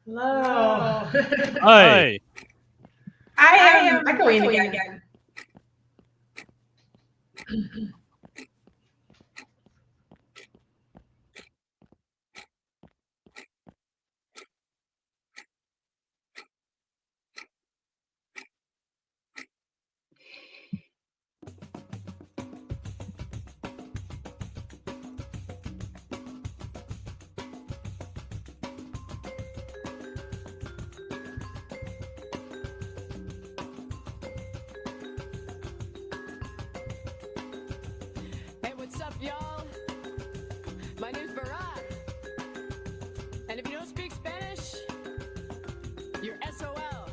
Hello. Hi. I am echoing again. Hey, what's up, y'all? My name's Barat. And if you don't speak Spanish, you're SOL.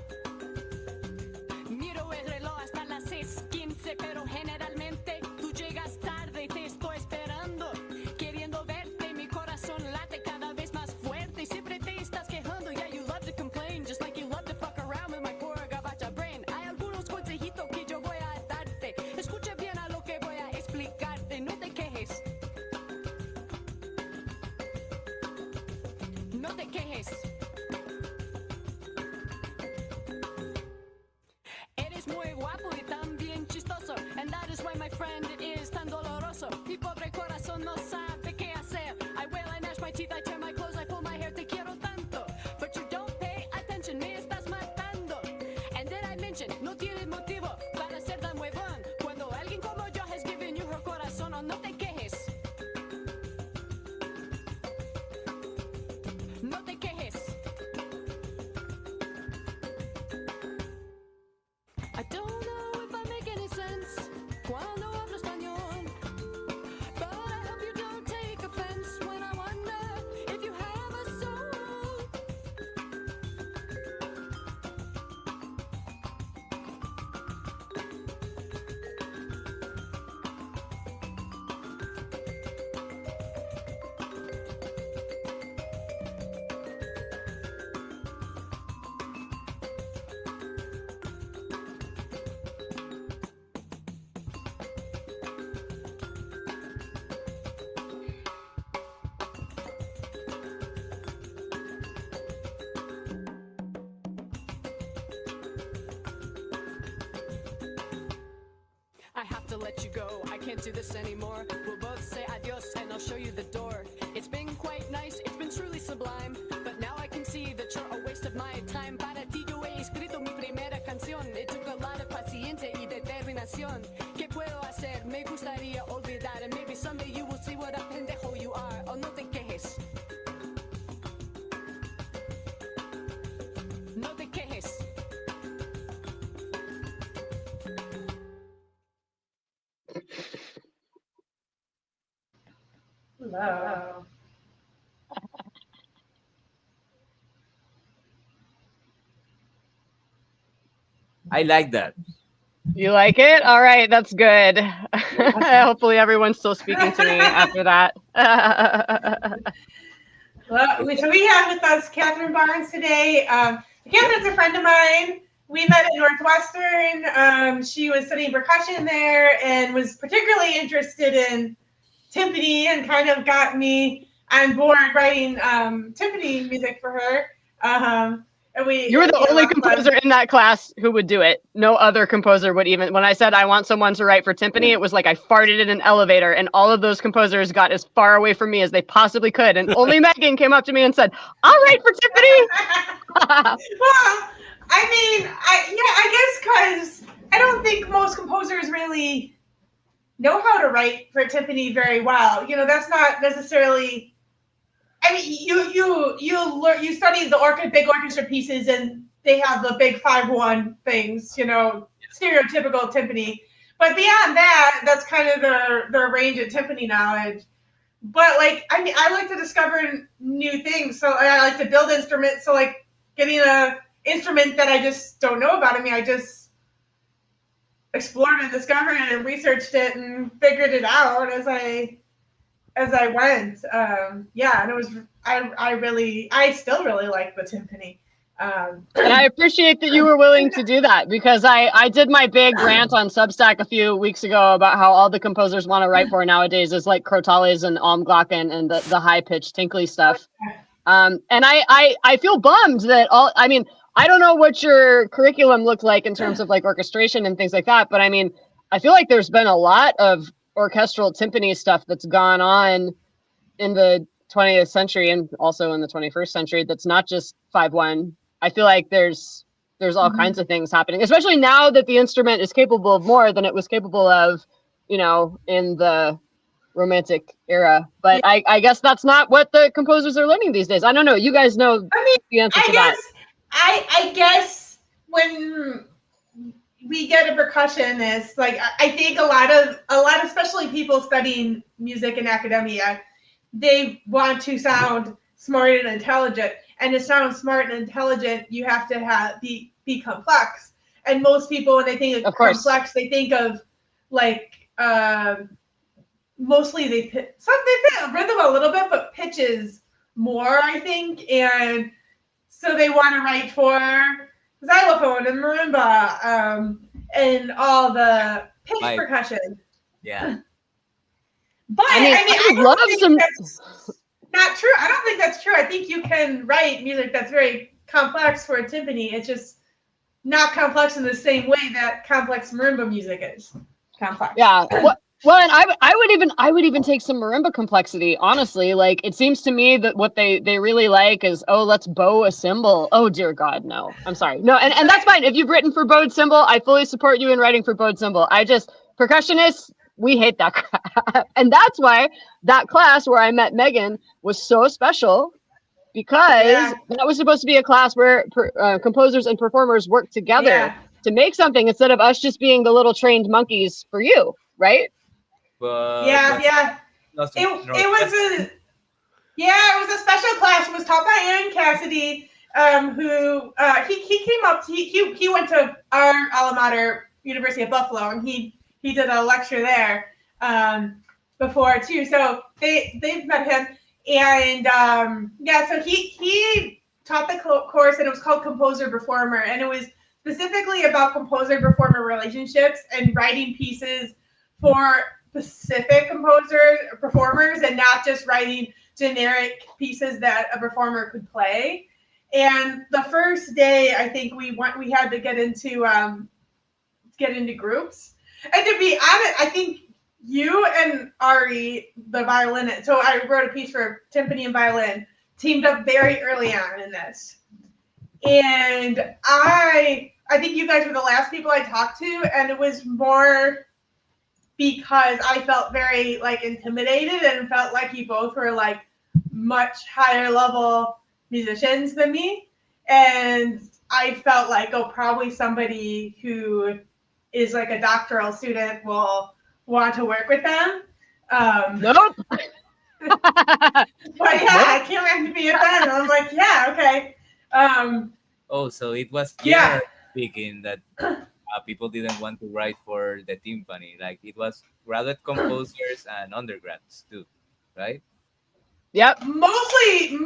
Miro el reloj hasta las 6:15, pero generalmente tú llegas tarde y te estoy esperando. Queriendo verte, mi corazón late cada vez más fuerte. Y siempre te estás quejando, yeah, you love to complain, just like you love to fuck around with my poor gabacha brain. Hay algunos consejitos que yo voy a darte. Escucha bien a lo que voy a explicarte, no te quejes. No te quejes. Eres muy guapo y también chistoso, and that is why, my friend, it is tan doloroso. Mi pobre corazón no sabe qué hacer. I wail, I gnash my teeth, I tear my clothes, I pull my hair, te quiero tanto. But you don't pay attention, me estás matando. And then I mention, no tienes motivo para ser tan huevón. Cuando alguien como yo has given you her corazón, oh, no te quejes. No te quejes. I don't know if I make any sense cuando hablo español, but I hope you don't take offense when I wonder if you have a soul. I have to let you go, I can't do this anymore. We'll both say adios and I'll show you the door. It's been quite nice, it's been truly sublime, but now I can see that you're a waste of my time. Para ti yo he escrito mi primera canción. It took a lot of paciencia y determinación. ¿Qué puedo hacer? Me gustaría olvidar, and maybe someday you will see what a pendejo you are. Oh, no te quejes. No te quejes. Hello. I like that. You like it? All right, that's good. Hopefully everyone's still speaking to me after that. Well, so we have with us Catherin Barnes today. Catherine's a friend of mine. We met at Northwestern. She was studying percussion there and was particularly interested in timpani and kind of got me on board writing timpani music for her. And You were the only composer in that class who would do it. No other composer would even. When I said I want someone to write for timpani, it was like I farted in an elevator, and all of those composers got as far away from me as they possibly could. And only Megan came up to me and said, "I'll write for timpani." Well, I mean, I guess because I don't think most composers really know how to write for timpani very well. You know, that's not necessarily. I mean, you study the big orchestra pieces, and they have the big 5/1 things. You know, stereotypical timpani. But beyond that, that's kind of their range of timpani knowledge. But like, I mean, I like to discover new things. So I like to build instruments. So like, getting a instrument that I just don't know about. I mean, I just explored and discovered it and researched it and figured it out as I went. Yeah, and it was I still really like the timpani. And I appreciate that you were willing to do that, because I did my big rant on Substack a few weeks ago about how all the composers want to write for nowadays is like crotales and Almglocken and the high pitched tinkly stuff. And I feel bummed that I mean, I don't know what your curriculum looked like in terms of like orchestration and things like that, but I mean, I feel like there's been a lot of orchestral timpani stuff that's gone on in the 20th century and also in the 21st century that's not just 5/1. I feel like there's all kinds of things happening, especially now that the instrument is capable of more than it was capable of, you know, in the Romantic era. But I guess that's not what the composers are learning these days. I don't know. You guys know the answer to that. I guess when we get a percussionist, like I think a lot of especially people studying music in academia, they want to sound smart and intelligent. And to sound smart and intelligent, you have to be complex. And most people, when they think of complex, they think of like mostly they fit rhythm a little bit, but pitches more, I think. And so they want to write for xylophone and marimba and all the pitch percussion. Yeah. But I love some. That's not true. I don't think that's true. I think you can write music that's very complex for a timpani. It's just not complex in the same way that complex marimba music is complex. Yeah. Well, and I would even take some marimba complexity, honestly. Like, it seems to me that what they really like is, oh, let's bow a cymbal. Oh, dear God, no. I'm sorry. No, and that's fine. If you've written for bowed cymbal, I fully support you in writing for bowed cymbal. Percussionists, we hate that crap. And that's why that class where I met Megan was so special, because that was supposed to be a class where composers and performers work together to make something instead of us just being the little trained monkeys for you, right? But it was a special class. It was taught by Aaron Cassidy, who he came up. He went to our alma mater, University of Buffalo, and he did a lecture there before too. So they've met him, and so he taught the course, and it was called Composer Performer, and it was specifically about composer performer relationships and writing pieces for specific performers, and not just writing generic pieces that a performer could play. And the first day, I think we had to get into groups. And to be honest, I think you and Ari, the violinist, so I wrote a piece for timpani and violin, teamed up very early on in this. And I think you guys were the last people I talked to, and it was more because I felt very like intimidated and felt like you both were like much higher level musicians than me. And I felt like, probably somebody who is like a doctoral student will want to work with them. Nope. But I can't wait to be a fan. I'm like, okay. So it was generally speaking that people didn't want to write for the timpani. Like, it was graduate composers and undergrads too, right? Yep. Mostly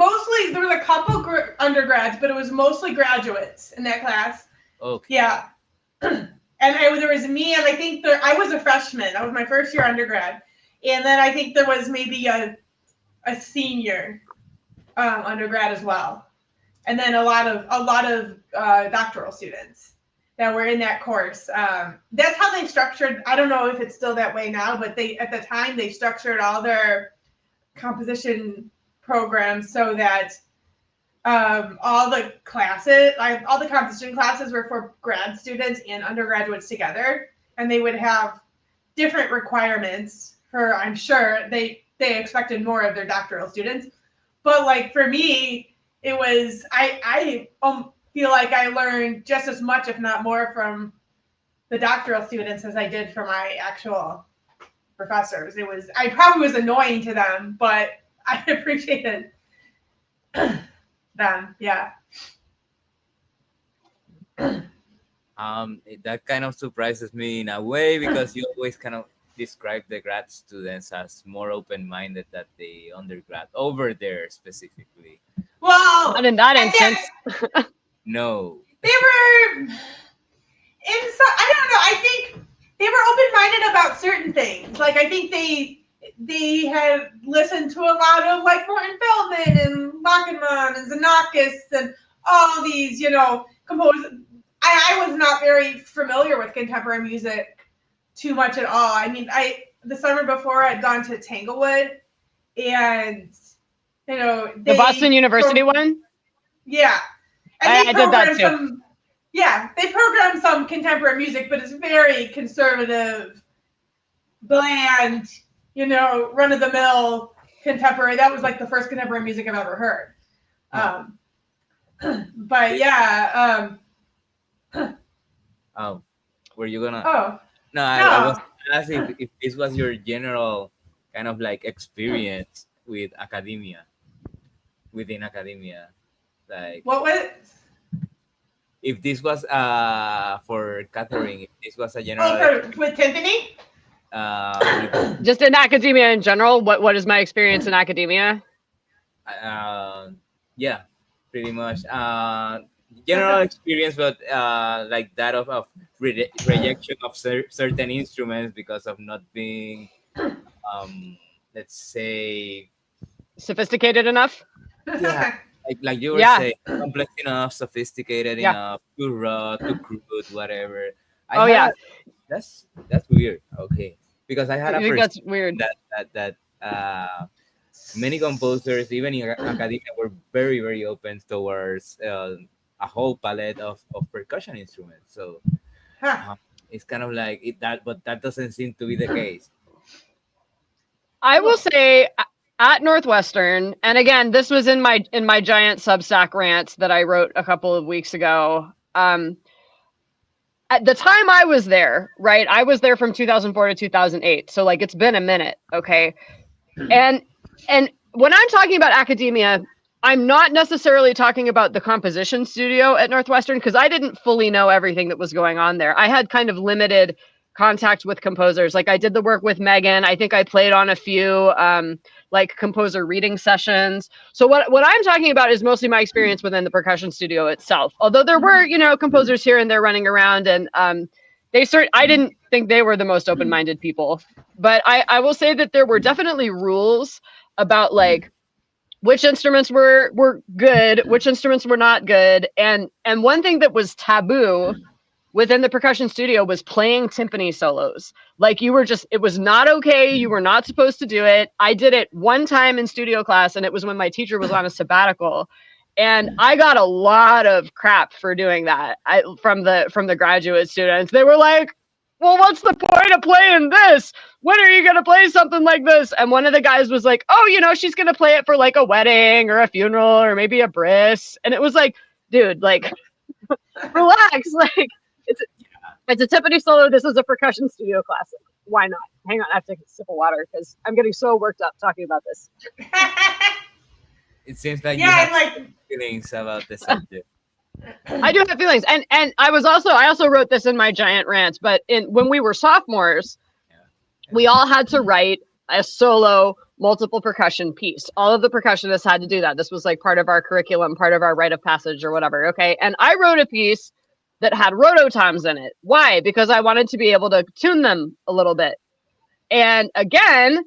there was a couple undergrads, but it was mostly graduates in that class. Okay. Yeah. And there was me, and I think I was a freshman. That was my first year undergrad. And then I think there was maybe a senior undergrad as well. And then a lot of doctoral students that were in that course. That's how they structured. I don't know if it's still that way now, but at the time they structured all their composition programs so that all the composition classes were for grad students and undergraduates together, and they would have different requirements for. I'm sure they expected more of their doctoral students, but like for me, it was I feel like I learned just as much, if not more, from the doctoral students as I did from my actual professors. I probably was annoying to them, but I appreciated them. Yeah. That kind of surprises me in a way, because you always kind of describe the grad students as more open-minded than the undergrad over there specifically. Well, not in that instance. No. They were I don't know. I think they were open-minded about certain things. Like, I think they had listened to a lot of like Morton Feldman and Bachmann and Xenakis and all these, composers. I was not very familiar with contemporary music too much at all. I mean, the summer before I'd gone to Tanglewood, and the Boston University one. Yeah, and I did that too. They programmed some contemporary music, but it's very conservative, bland, run of the mill contemporary. That was like the first contemporary music I've ever heard. But yeah. Were you gonna? Oh. No, I was asking if this was your general kind of like experience with academia, within academia, like. What was? If this was for Catherin, if this was a general. With Tiffany. Just in academia in general, what is my experience in academia? Yeah, pretty much. General experience, but like that of rejection of certain instruments because of not being, let's say, sophisticated enough. Yeah, like you were saying, complex enough, sophisticated enough, too raw, too crude, whatever. That's weird. Okay, because I had a think that's weird. That many composers, even in academia, were very, very open towards a whole palette of percussion instruments. So it's kind of like but that doesn't seem to be the case. I will say at Northwestern, and again, this was in my giant Substack rant that I wrote a couple of weeks ago. At the time I was there, right? I was there from 2004 to 2008. So like it's been a minute, okay? And when I'm talking about academia, I'm not necessarily talking about the composition studio at Northwestern because I didn't fully know everything that was going on there. I had kind of limited contact with composers. Like I did the work with Megan. I think I played on a few like composer reading sessions. So what I'm talking about is mostly my experience within the percussion studio itself. Although there were, composers here and there running around, and I didn't think they were the most open-minded people. But I will say that there were definitely rules about like which instruments were good, which instruments were not good. And one thing that was taboo within the percussion studio was playing timpani solos. Like it was not okay. You were not supposed to do it. I did it one time in studio class, and it was when my teacher was on a sabbatical. And I got a lot of crap for doing that from the graduate students. They were like, well, what's the point of playing this? When are you going to play something like this? And one of the guys was like, oh, she's going to play it for like a wedding or a funeral or maybe a bris. And it was like, dude, like, relax. Like, it's a timpani solo. This is a percussion studio class. Why not? Hang on, I have to take a sip of water because I'm getting so worked up talking about this. It seems like you have feelings about the subject. I do have feelings, and I also wrote this in my giant rant. But when we were sophomores, we all had to write a solo multiple percussion piece. All of the percussionists had to do that. This was like part of our curriculum, part of our rite of passage or whatever. Okay, and I wrote a piece that had rototoms in it. Why? Because I wanted to be able to tune them a little bit. And again,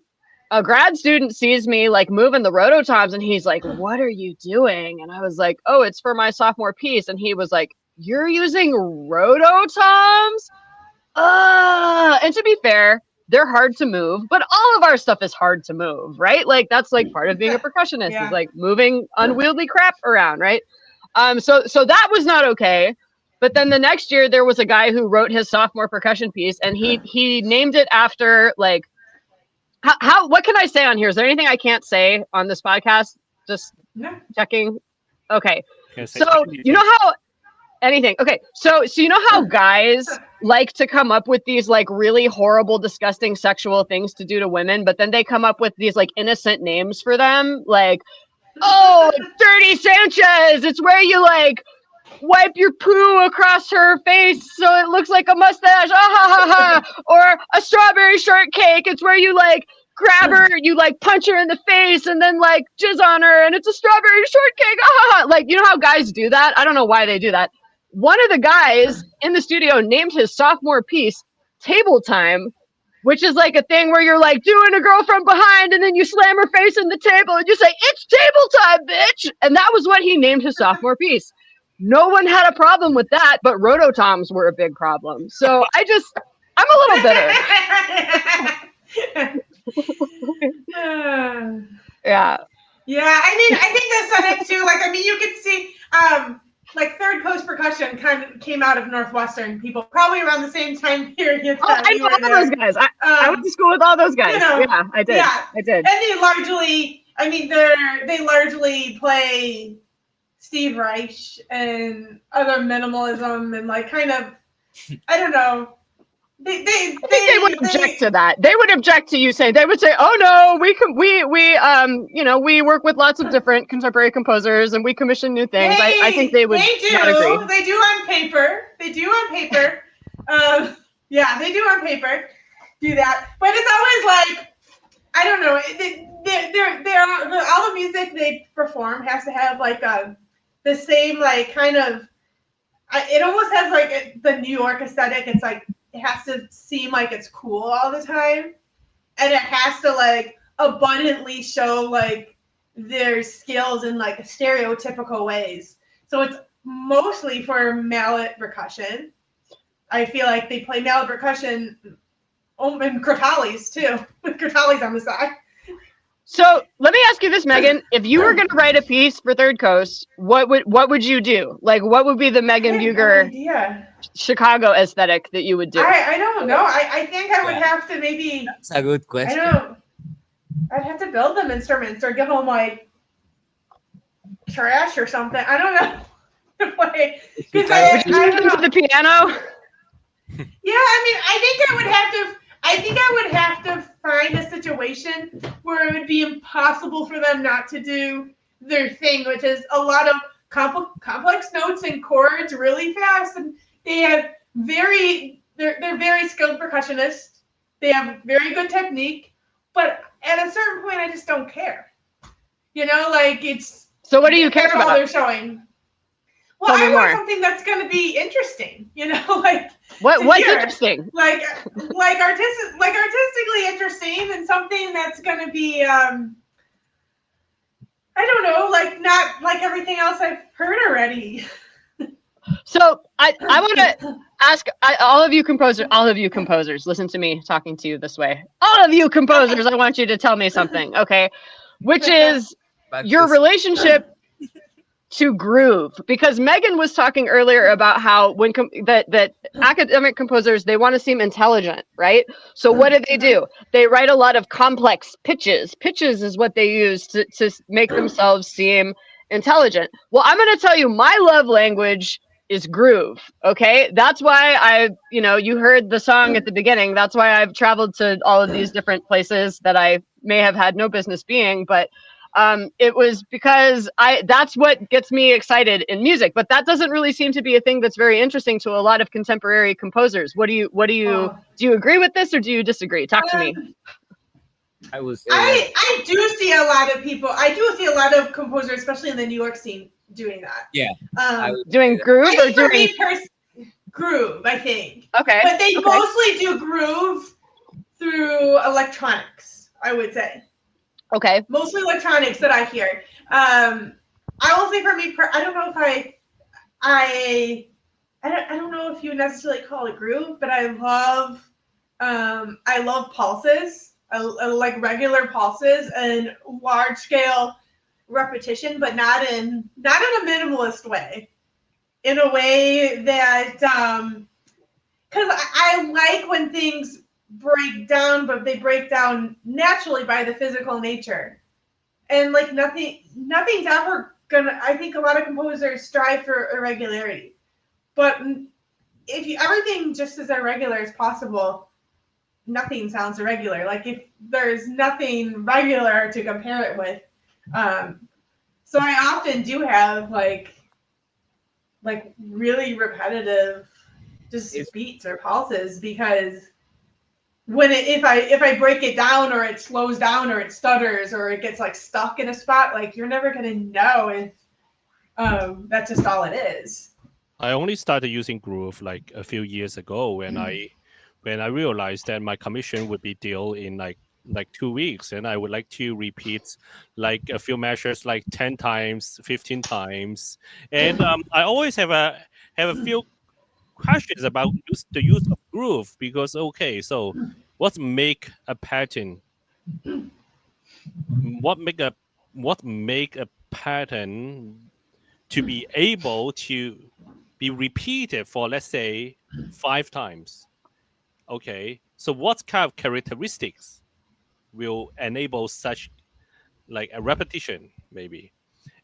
a grad student sees me like moving the rototoms, and he's like, what are you doing? And I was like, oh, it's for my sophomore piece. And he was like, you're using rototoms? And to be fair, they're hard to move, but all of our stuff is hard to move, right? Like that's like part of being a percussionist is like moving unwieldy crap around, right? So that was not okay. But then the next year there was a guy who wrote his sophomore percussion piece, and he named it after like what can I say on here? Is there anything I can't say on this podcast? Just checking. Okay. So you know how anything. Okay. So you know how guys like to come up with these like really horrible, disgusting sexual things to do to women, but then they come up with these like innocent names for them, like, oh, Dirty Sanchez. It's where you like wipe your poo across her face so it looks like a mustache. Or a strawberry shortcake. It's where you like grab her, you like punch her in the face and then like jizz on her, and it's a strawberry shortcake. Like, you know how guys do that? I don't know why they do that. One of the guys in the studio named his sophomore piece Table Time which is like a thing where you're like doing a girl from behind and then you slam her face in the table and you say, "It's table time, bitch." And that was what he named his sophomore piece. No one had a problem with that, but rototoms were a big problem. So I'm a little bitter. Yeah. Yeah, I mean, I think that's something too. Like, I mean, you could see, like Third Coast Percussion kind of came out of Northwestern people, probably around the same time period. Oh, I know all those guys. I went to school with all those guys. You know, yeah, I did. Yeah, I did. And they largely, I mean, they largely play Steve Reich and other minimalism and like kind of, I don't know. I think they would object to that. They would object to you saying, they would say, "Oh no, we work with lots of different contemporary composers and we commission new things." I think they would not agree. They do on paper. They do on paper. Yeah, they do on paper. Do that, but it's always like, I don't know. They're all the music they perform has to have like the same like kind of. It almost has like the New York aesthetic. It's like. It has to seem like it's cool all the time, and it has to like abundantly show like their skills in like stereotypical ways. So it's mostly for mallet percussion. I feel like they play mallet percussion and crotales too, with crotales on the side. So let me ask you this, Megan. If you were going to write a piece for Third Coast, what would you do? Like, what would be the Megan Buger Chicago aesthetic that you would do? I don't know. I think I would have to maybe. That's a good question. I don't know. I'd have to build them instruments or give them like trash or something. I don't know. Would you use them for the piano? Yeah, I mean, I think I would have to find a situation where it would be impossible for them not to do their thing, which is a lot of complex notes and chords really fast, and they have they're very skilled percussionists. They have very good technique, but at a certain point, I just don't care. You know, like it's. So what do you care about? All they're showing. Well, I want something that's going to be interesting. You know, like what's interesting? Like artistically interesting, and something that's going to be. I don't know, like not like everything else I've heard already. So I want to ask all of you composers, listen to me talking to you this way. All of you composers, I want you to tell me something, okay? Which is your relationship to groove, because Megan was talking earlier about how when that academic composers, they want to seem intelligent, right? So what do? They write a lot of complex pitches. Pitches is what they use to make themselves seem intelligent. Well, I'm going to tell you, my love language is groove. Okay, that's why you heard the song at the beginning. That's why I've traveled to all of these different places that I may have had no business being, but it was because that's what gets me excited in music. But that doesn't really seem to be a thing that's very interesting to a lot of contemporary composers. Do you agree with this, or do you disagree? Talk to me. I do see a lot of people. I do see a lot of composers, especially in the New York scene, doing that. Yeah. Doing groove or doing groove, I think. Okay. But they mostly do groove through electronics, I would say. Okay. Mostly electronics that I hear. I will say for me, I don't know if I don't know if you would necessarily call it groove, but I love pulses. I like regular pulses and large scale repetition, but not in a minimalist way. In a way that, because I like when things break down, but they break down naturally by the physical nature, and like nothing's ever gonna. I think a lot of composers strive for irregularity, but if everything just as irregular as possible, nothing sounds irregular. Like if there's nothing regular to compare it with. So I often do have like really repetitive just beats or pulses, because if I break it down, or it slows down, or it stutters, or it gets like stuck in a spot, like you're never gonna know if that's just all it is. I only started using groove like a few years ago when I when I realized that my commission would be due in like 2 weeks, and I would like to repeat like a few measures like 10 times, 15 times, and I always have a few questions about the use of groove because okay, so what make a pattern? What make a what make a pattern to be able to be repeated for let's say 5 times? Okay, so what kind of characteristics will enable such like a repetition maybe?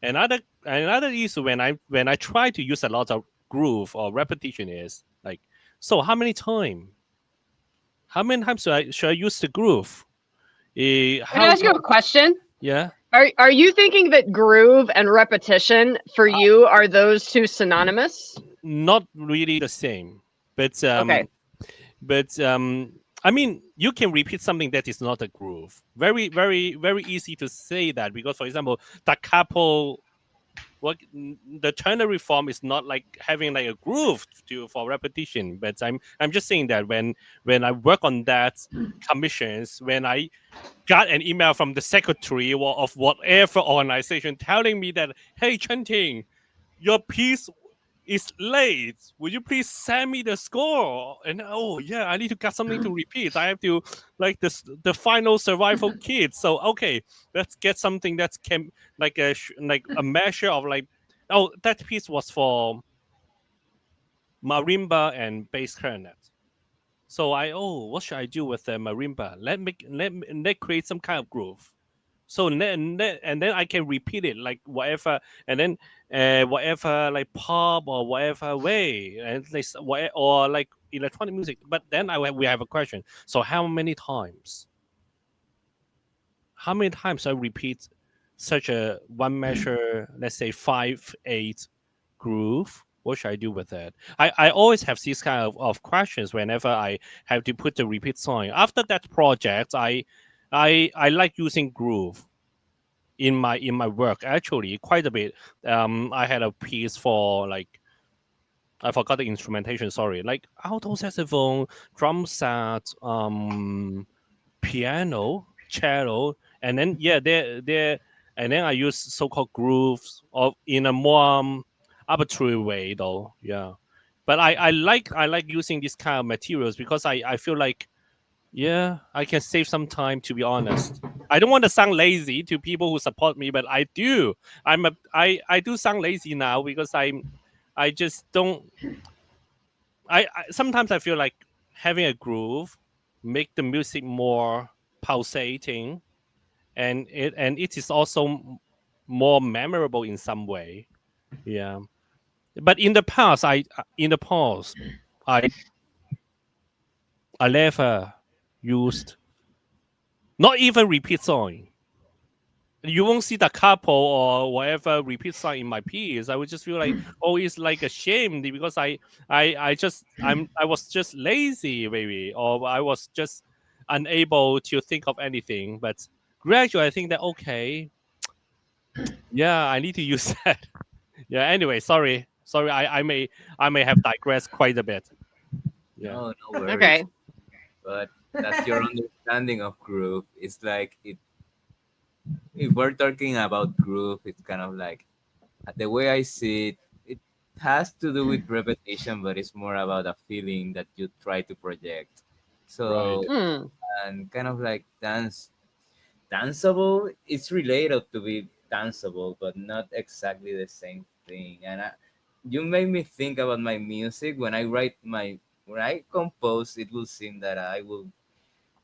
Another issue when I try to use a lot of groove or repetition is like, so how many times should I use the groove? Can I How ask you long? a question? Yeah. Are you thinking that groove and repetition for you are those two synonymous? Not really the same, but Okay. I mean, you can repeat something that is not a groove. Very, very, very easy to say that because, for example, the couple, what the ternary form is not like having like a groove to for repetition. But I'm just saying that when I work on that commissions, when I got an email from the secretary of whatever organization telling me that, hey, Chenting, your piece is late. Would you please send me the score? And oh yeah, I need to get something to repeat. I have to like this the final survival kit. So okay, let's get something that can like like a measure of like, oh, that piece was for marimba and bass clarinet. So what should I do with the marimba? Let create some kind of groove. So and then I can repeat it like whatever, and then whatever like pop or whatever way, and or like electronic music. But then we have a question. So how many times I repeat such a one measure, let's say 5/8 groove? What should I do with that? I always have these kind of questions whenever I have to put the repeat song. After that project, I like using groove in my work actually quite a bit. I had a piece for like, I forgot the instrumentation, sorry, like alto saxophone, drum set, piano, cello, and then yeah, there, and then I use so-called grooves of in a more arbitrary way though. Yeah, but I like using these kind of materials because I feel like, yeah, I can save some time, to be honest. I don't want to sound lazy to people who support me, but I do. I do sound lazy now because I just don't. I sometimes I feel like having a groove make the music more pulsating, and it is also more memorable in some way. Yeah, but in the past I I never used, not even repeat song. You won't see the couple or whatever repeat sign in my piece. I would just feel like, oh, it's like a shame because I was just lazy maybe, or I was just unable to think of anything. But gradually I think that okay, yeah, I need to use that. Yeah, anyway, sorry, I may have digressed quite a bit. Yeah. No, no worries. Okay. But that's your understanding of groove. It's like if we're talking about groove, it's kind of like the way I see it. It has to do with repetition, but it's more about a feeling that you try to project. Right. So Hmm. and kind of like danceable. It's related to be danceable, but not exactly the same thing. And you made me think about my music when I compose. It will seem that I will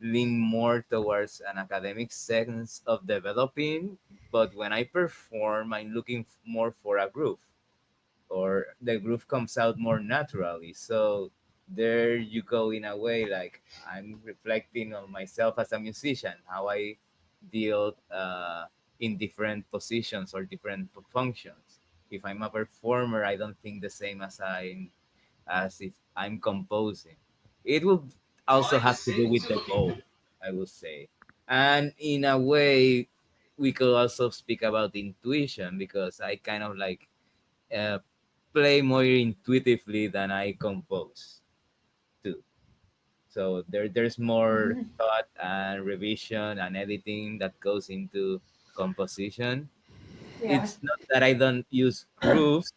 lean more towards an academic sense of developing, but when I perform, I'm looking more for a groove, or the groove comes out more naturally. So there you go, in a way, like I'm reflecting on myself as a musician, how I deal in different positions or different functions. If I'm a performer, I don't think the same as if I'm composing. It will also have to do with the goal, I would say. And in a way, we could also speak about intuition, because I kind of like uh, play more intuitively than I compose too. So there's more thought and revision and editing that goes into composition. Yeah. It's not that I don't use grooves,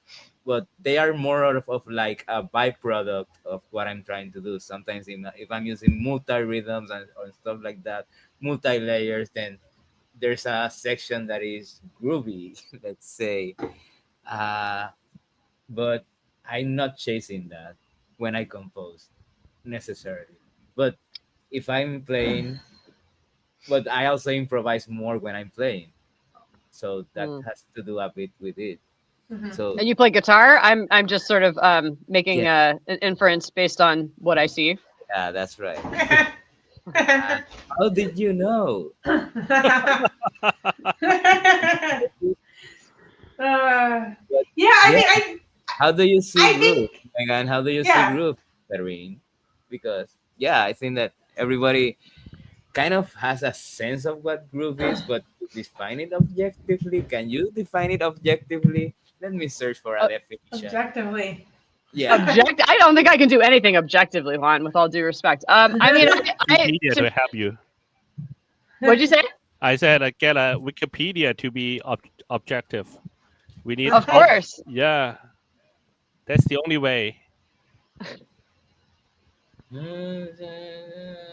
but they are more of like a byproduct of what I'm trying to do. Sometimes if I'm using multi rhythms and or stuff like that, multi layers, then there's a section that is groovy, let's say. Uh, but I'm not chasing that when I compose necessarily. But if I'm playing, but I also improvise more when I'm playing, so that Mm. has to do a bit with it. Mhm. So And you play guitar? I'm just sort of making yeah, an inference based on what I see. yeah, that's right. Uh, how did you know? Uh, But yeah, I yeah, mean, how do you see I groove, think, Megan? How do you see yeah, groove, Karin? Because yeah, I think that everybody kind of has a sense of what groove is, but to define it objectively, can you define it objectively? Let me search for a Uh, definition. objectively. Yeah. I don't think I can do anything objectively, Juan, with all due respect. I mean, Wikipedia to help you. what'd you say? I said get a Wikipedia to be objective. We need Of course. yeah, that's the only way.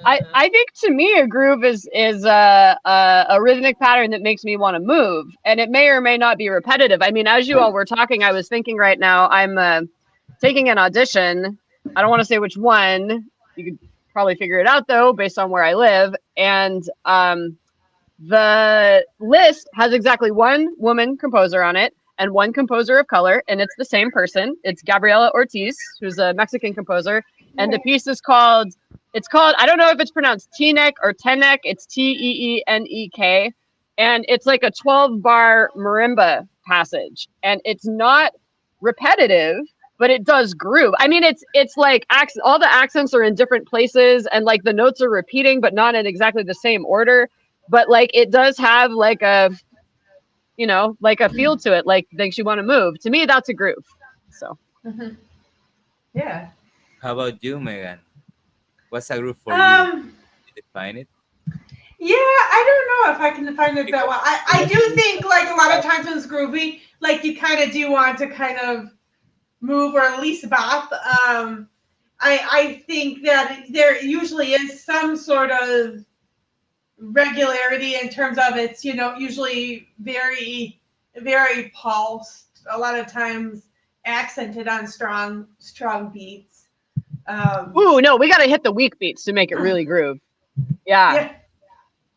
I think to me a groove is a rhythmic pattern that makes me want to move, and it may or may not be repetitive. I mean, as you all were talking, I was thinking right now I'm taking an audition. I don't want to say which one. You could probably figure it out though, based on where I live. And the list has exactly one woman composer on it and one composer of color, and it's the same person. It's Gabriela Ortiz, who's a Mexican composer, and the piece is called. It's called. I don't know if it's pronounced Tenek or Tenek. It's Teenek, and it's like a 12-bar marimba passage, and it's not repetitive, but it does groove. I mean, it's like all the accents are in different places, and like the notes are repeating, but not in exactly the same order. But like it does have like a, like a feel to it, like makes you want to move. To me, that's a groove. So Mhm. Yeah. How about you, Megan? What's a groove for you? Um. You define it? Yeah, I don't know if I can define it that Because well. I do think like a lot of times when it's groovy, like you kind of do want to kind of move or at least bop. I think that there usually is some sort of regularity in terms of it's usually very pulsed. A lot of times accented on strong beats. ooh, no, we got to hit the weak beats to make it really groove. Yeah. Yeah.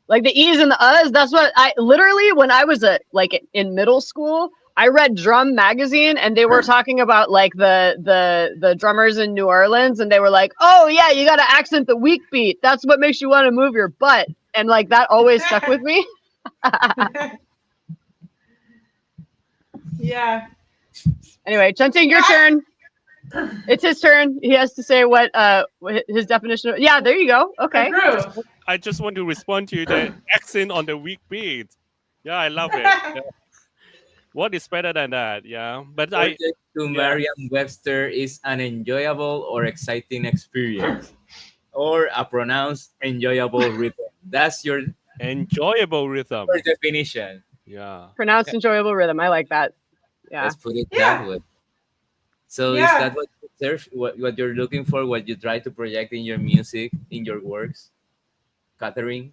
Like the E's and the U's. That's what I literally, when I was in middle school, I read Drum Magazine, and they were talking about like the drummers in New Orleans, and they were like, oh yeah, you got to accent the weak beat. That's what makes you want to move your butt. And like that always stuck with me. Yeah. Anyway, Chunting, your turn. It's his turn. He has to say what his definition of. Yeah, there you go. Okay. Groove. I just want to respond to the accent on the weak beat. Yeah, I love it. Yeah. What is better than that? Yeah, but Subject to Merriam-Webster is an enjoyable or exciting experience, or a pronounced enjoyable rhythm. That's your enjoyable rhythm. definition. Yeah. Pronounced enjoyable rhythm. I like that. Yeah. Let's put it Yeah. that way. So is Yeah. that what you search, what you're looking for, what you try to project in your music, in your works, Catherin?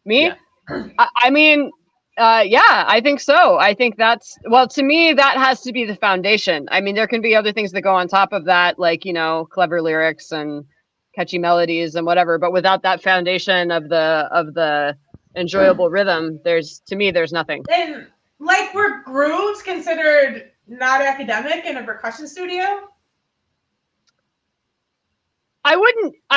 Me? Yeah. I mean, yeah, I think so. I think that's, well, to me, that has to be the foundation. I mean, there can be other things that go on top of that, like, clever lyrics and catchy melodies and whatever. But without that foundation of the enjoyable rhythm, there's nothing. And like were grooves considered not academic in a percussion studio? I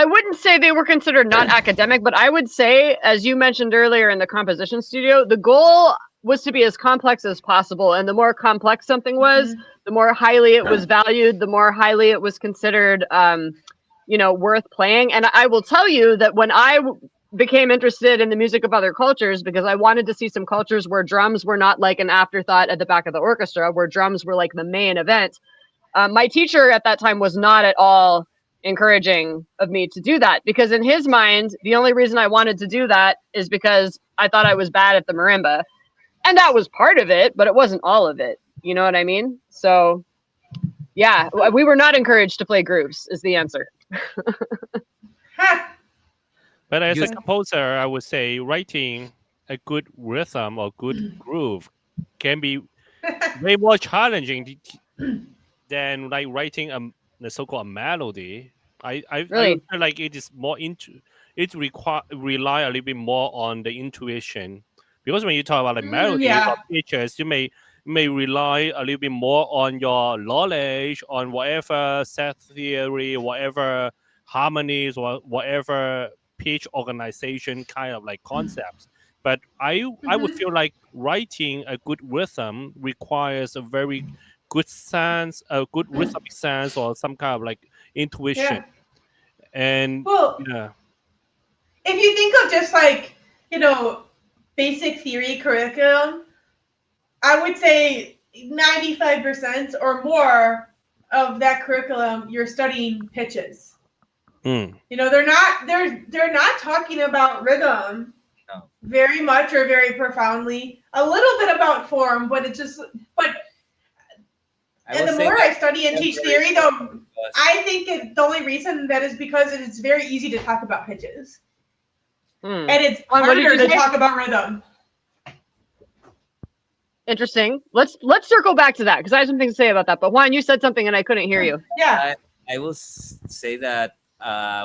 wouldn't say they were considered not academic, but I would say, as you mentioned earlier in the composition studio, the goal was to be as complex as possible. And the more complex something was, the more highly it was valued, the more highly it was considered, worth playing. And I will tell you that when I became interested in the music of other cultures, because I wanted to see some cultures where drums were not like an afterthought at the back of the orchestra, where drums were like the main event. My teacher at that time was not at all encouraging of me to do that, because in his mind, the only reason I wanted to do that is because I thought I was bad at the marimba. And that was part of it, but it wasn't all of it. You know what I mean? So, yeah, we were not encouraged to play grooves, is the answer. Ha! But as a You composer, I would say writing a good rhythm or good groove can be way more challenging than like writing the so-called melody. I Really? would feel like it is more into it rely a little bit more on the intuition, because when you talk about like melodies or Yeah. pitches, you may rely a little bit more on your knowledge on whatever set theory, whatever harmonies, or whatever pitch organization kind of like concepts. But I would feel like writing a good rhythm requires a very good sense, a good rhythmic sense, or some kind of like intuition. Yeah. And Well, yeah, if you think of just like, you know, basic theory curriculum, I would say 95% or more of that curriculum you're studying pitches. mm, You know, they're not talking about rhythm know, very much or very profoundly. A little bit about form, but but I and would the say more that I study and teach temporary theory, though, because I think the only reason that is because it's very easy to talk about pitches. Hmm. And it's What did harder you to say? talk about rhythm. Interesting. Let's circle back to that, because I have something to say about that. But Juan, you said something and I couldn't hear you. Yeah. I will say that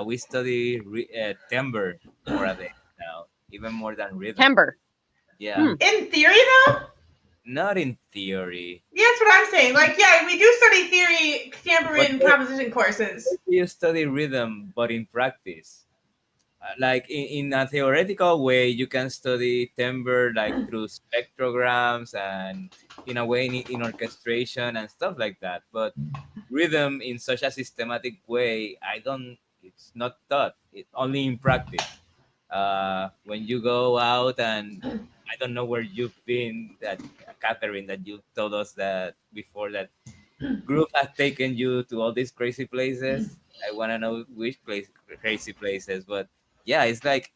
we study timbre more a day now, even more than rhythm. Timbre. Yeah, Hmm. In theory, though, not in theory. yeah, that's what I'm saying. Like, yeah, we do study theory, timbre, But and where composition courses. you study rhythm, but in practice? Like in a theoretical way, you can study timbre like through spectrograms and in a way in orchestration and stuff like that. But rhythm in such a systematic way, I don't. It's not taught. It only in practice. When you go out and I don't know where you've been, that Catherine, that you told us that before that group has taken you to all these crazy places. I want to know which crazy places, but yeah, it's like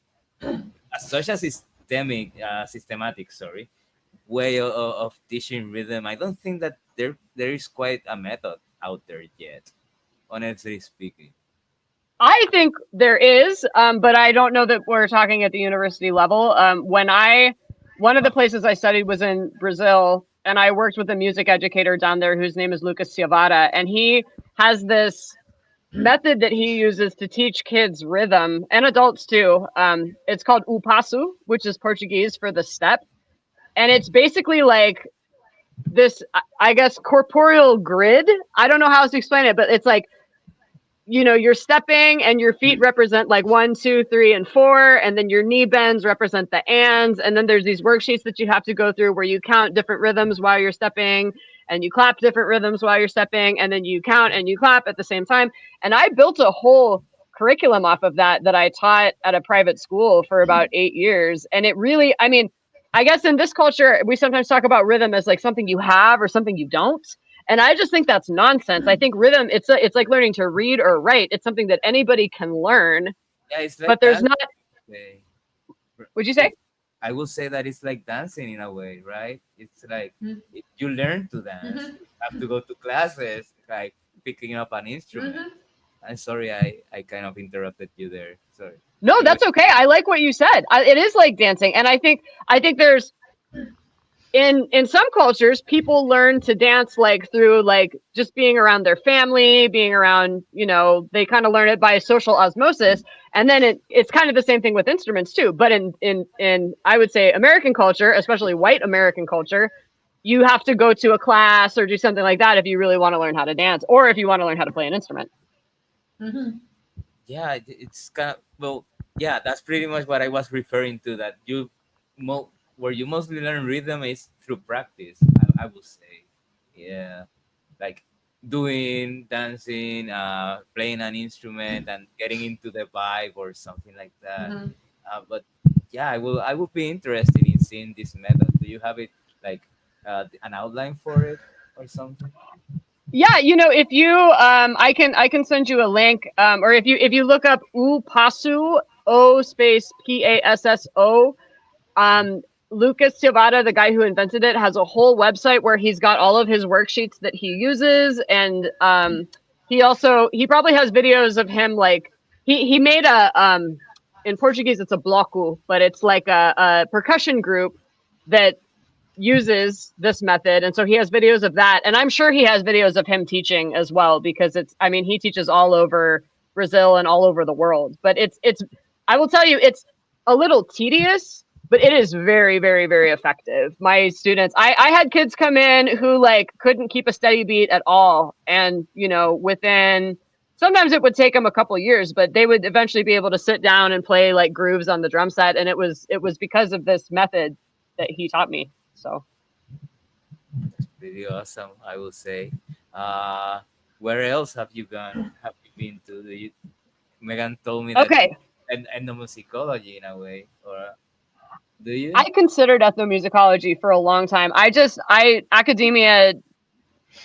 such a systematic, sorry, way of teaching rhythm. I don't think that there is quite a method out there yet, honestly speaking. I think there is, but I don't know that we're talking at the university level. One of the places I studied was in Brazil, and I worked with a music educator down there whose name is Lucas Ciavata, and he has this method that he uses to teach kids rhythm and adults too. It's called o passo, which is Portuguese for the step, and it's basically like this, I guess, corporeal grid. I don't know how else to explain it, but it's like, you're stepping and your feet represent like 1, 2, 3, and 4, and then your knee bends represent the ands, and then there's these worksheets that you have to go through where you count different rhythms while you're stepping, and you clap different rhythms while you're stepping, and then you count and you clap at the same time. And I built a whole curriculum off of that I taught at a private school for about 8 years, and it really, I mean, I guess in this culture we sometimes talk about rhythm as like something you have or something you don't, and I just think that's nonsense. I think rhythm, it's like learning to read or write. It's something that anybody can learn, Yeah, it's but like there's dancing. not. Would you say? I will say that it's like dancing in a way, right? It's like Mhm. you learn to dance. Mhm. You have to go to classes, like picking up an instrument. Mhm. I'm sorry, I kind of interrupted you there. Sorry. No, You were that's okay. I like what you said. It is like dancing, and I think there's in some cultures people learn to dance like through like just being around their family, being around, they kind of learn it by social osmosis, and then it's kind of the same thing with instruments too. But in I would say American culture, especially white American culture, you have to go to a class or do something like that if you really want to learn how to dance, or if you want to learn how to play an instrument. Mhm. Yeah, it's kind of well, yeah, that's pretty much what I was referring to. That where you mostly learn rhythm is through practice. I would say, yeah, like doing dancing, playing an instrument, and getting into the vibe or something like that. Mhm. But yeah, I would be interested in seeing this method. Do you have it like an outline for it or something? Yeah, if you I can send you a link, or if you look up Upasu, O space PASSO, Lucas Silvada, the guy who invented it, has a whole website where he's got all of his worksheets that he uses, and he probably has videos of him, like he made a in Portuguese it's a bloco, but it's like a percussion group that uses this method, and so he has videos of that, and I'm sure he has videos of him teaching as well, because he teaches all over Brazil and all over the world. But it's I will tell you, it's a little tedious, but it is very, very, very effective. My students, I had kids come in who like couldn't keep a steady beat at all, and within, sometimes it would take them a couple years, but they would eventually be able to sit down and play like grooves on the drum set, and it was because of this method that he taught me. So Pretty awesome, I will say. Where else have you gone? Have you been to? Megan told me that okay, and ethnomusicology in a way, or do you? I considered ethnomusicology for a long time. Academia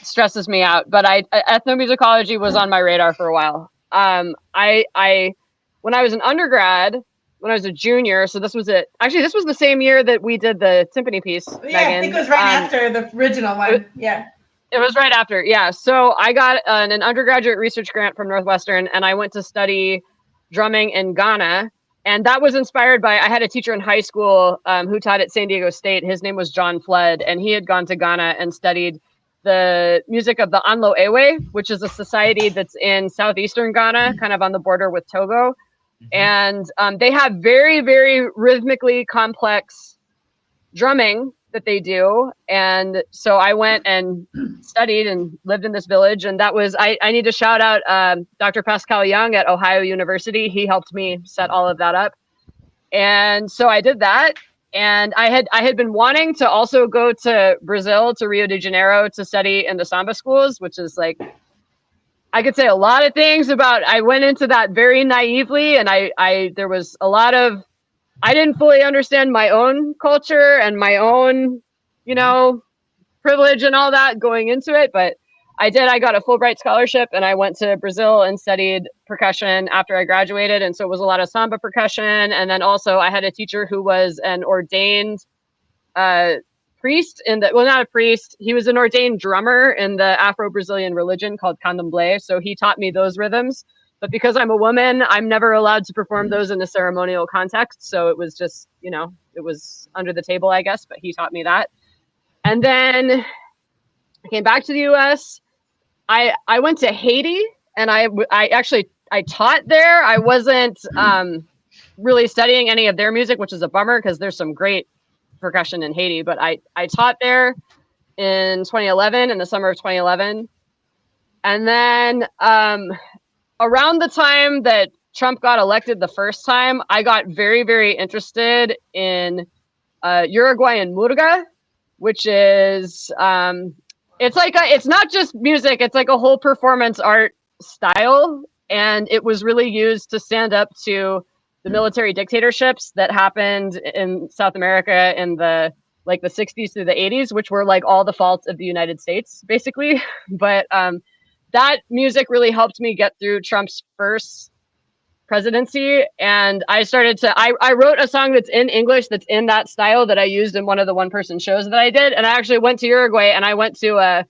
stresses me out, but ethnomusicology was on my radar for a while. I when I was an undergrad, when I was a junior, so this was it. Actually, this was the same year that we did the timpani piece. Yeah, Megan. I think it was right after the original one. Yeah. It was right after, yeah. So I got an undergraduate research grant from Northwestern, and I went to study drumming in Ghana. And that was inspired by, I had a teacher in high school who taught at San Diego State. His name was John Flood, and he had gone to Ghana and studied the music of the Anlo Ewe, which is a society that's in southeastern Ghana, kind of on the border with Togo. And they have very, very rhythmically complex drumming that they do. And so I went and studied and lived in this village. And that was, I need to shout out Dr. Pascal Young at Ohio University. He helped me set all of that up. And so I did that. And I had been wanting to also go to Brazil, to Rio de Janeiro, to study in the samba schools, which is like, I could say a lot of things about, I went into that very naively, and there was a lot of, I didn't fully understand my own culture and my own, privilege and all that going into it. But I got a Fulbright scholarship, and I went to Brazil and studied percussion after I graduated. And so it was a lot of samba percussion. And then also I had a teacher who was an ordained priest not a priest. He was an ordained drummer in the Afro-Brazilian religion called candomblé. So he taught me those rhythms. But because I'm a woman, I'm never allowed to perform those in a ceremonial context. So it was just, it was under the table, I guess. But he taught me that. And then I came back to the US. I went to Haiti, and I taught there. I wasn't really studying any of their music, which is a bummer because there's some great percussion in Haiti. But I taught there in 2011, in the summer of 2011. And then around the time that Trump got elected the first time, I got very, very interested in Uruguayan murga, which is it's not just music, it's like a whole performance art style, and it was really used to stand up to the military dictatorships that happened in South America in the 60s through the 80s, which were like all the fault of the United States, basically. But that music really helped me get through Trump's first presidency. And I wrote a song that's in English, that's in that style, that I used in one of the one-person shows that I did. And I actually went to Uruguay, and I went to a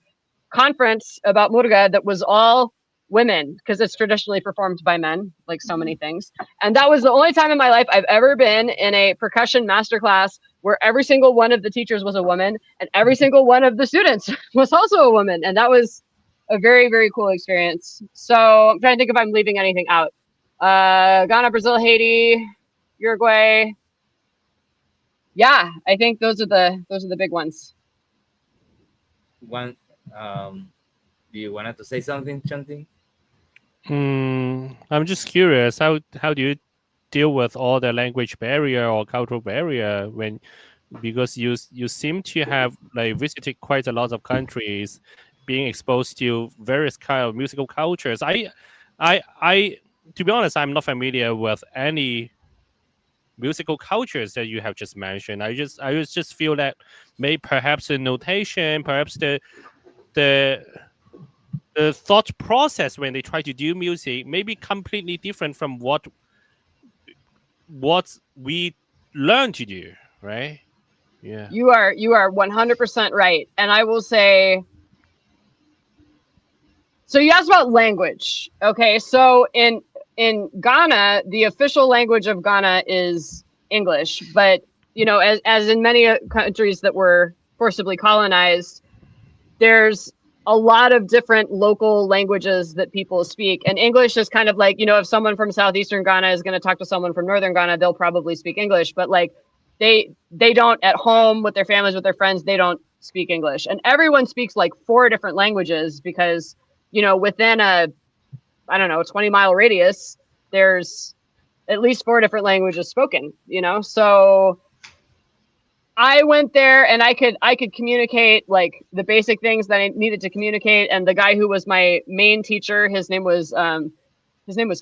conference about murga that was all women, because it's traditionally performed by men, like so many things. And that was the only time in my life I've ever been in a percussion masterclass where every single one of the teachers was a woman, and every single one of the students was also a woman. And that was a very, very cool experience. So I'm trying to think if I'm leaving anything out. Ghana, Brazil, Haiti, Uruguay. Yeah, I think those are the big ones. One, do you wanted to say something, Chanting? I'm just curious, how do you deal with all the language barrier or cultural barrier because you seem to have like visited quite a lot of countries, being exposed to various kind of musical cultures. I to be honest, I'm not familiar with any musical cultures that you have just mentioned. I just feel that perhaps the notation, perhaps the the thought process when they try to do music may be completely different from what we learn to do, right? Yeah. You are 100% right. And I will say, so you asked about language. Okay, so in Ghana, the official language of Ghana is English, but as in many countries that were forcibly colonized, there's a lot of different local languages that people speak. And English is kind of like, if someone from southeastern Ghana is going to talk to someone from northern Ghana, they'll probably speak English, but like they don't at home with their families, with their friends, they don't speak English. And everyone speaks like 4 different languages because, within a, I don't know, 20-mile radius, there's at least 4 different languages spoken, So I went there and I could communicate like the basic things that I needed to communicate. And the guy who was my main teacher, his name was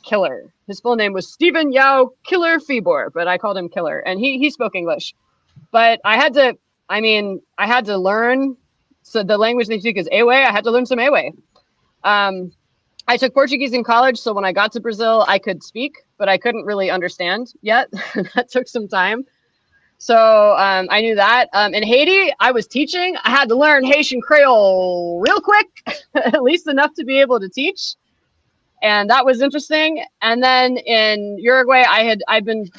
Killer. His full name was Stephen Yao Killer Fibor, but I called him Killer, and he spoke English. But I had to learn. So the language they speak is Ewe. I had to learn some Ewe. I took Portuguese in college, so when I got to Brazil, I could speak, but I couldn't really understand yet. That took some time. So I knew that. In Haiti, I was teaching. I had to learn Haitian Creole real quick, at least enough to be able to teach. And that was interesting. And then in Uruguay, I'd been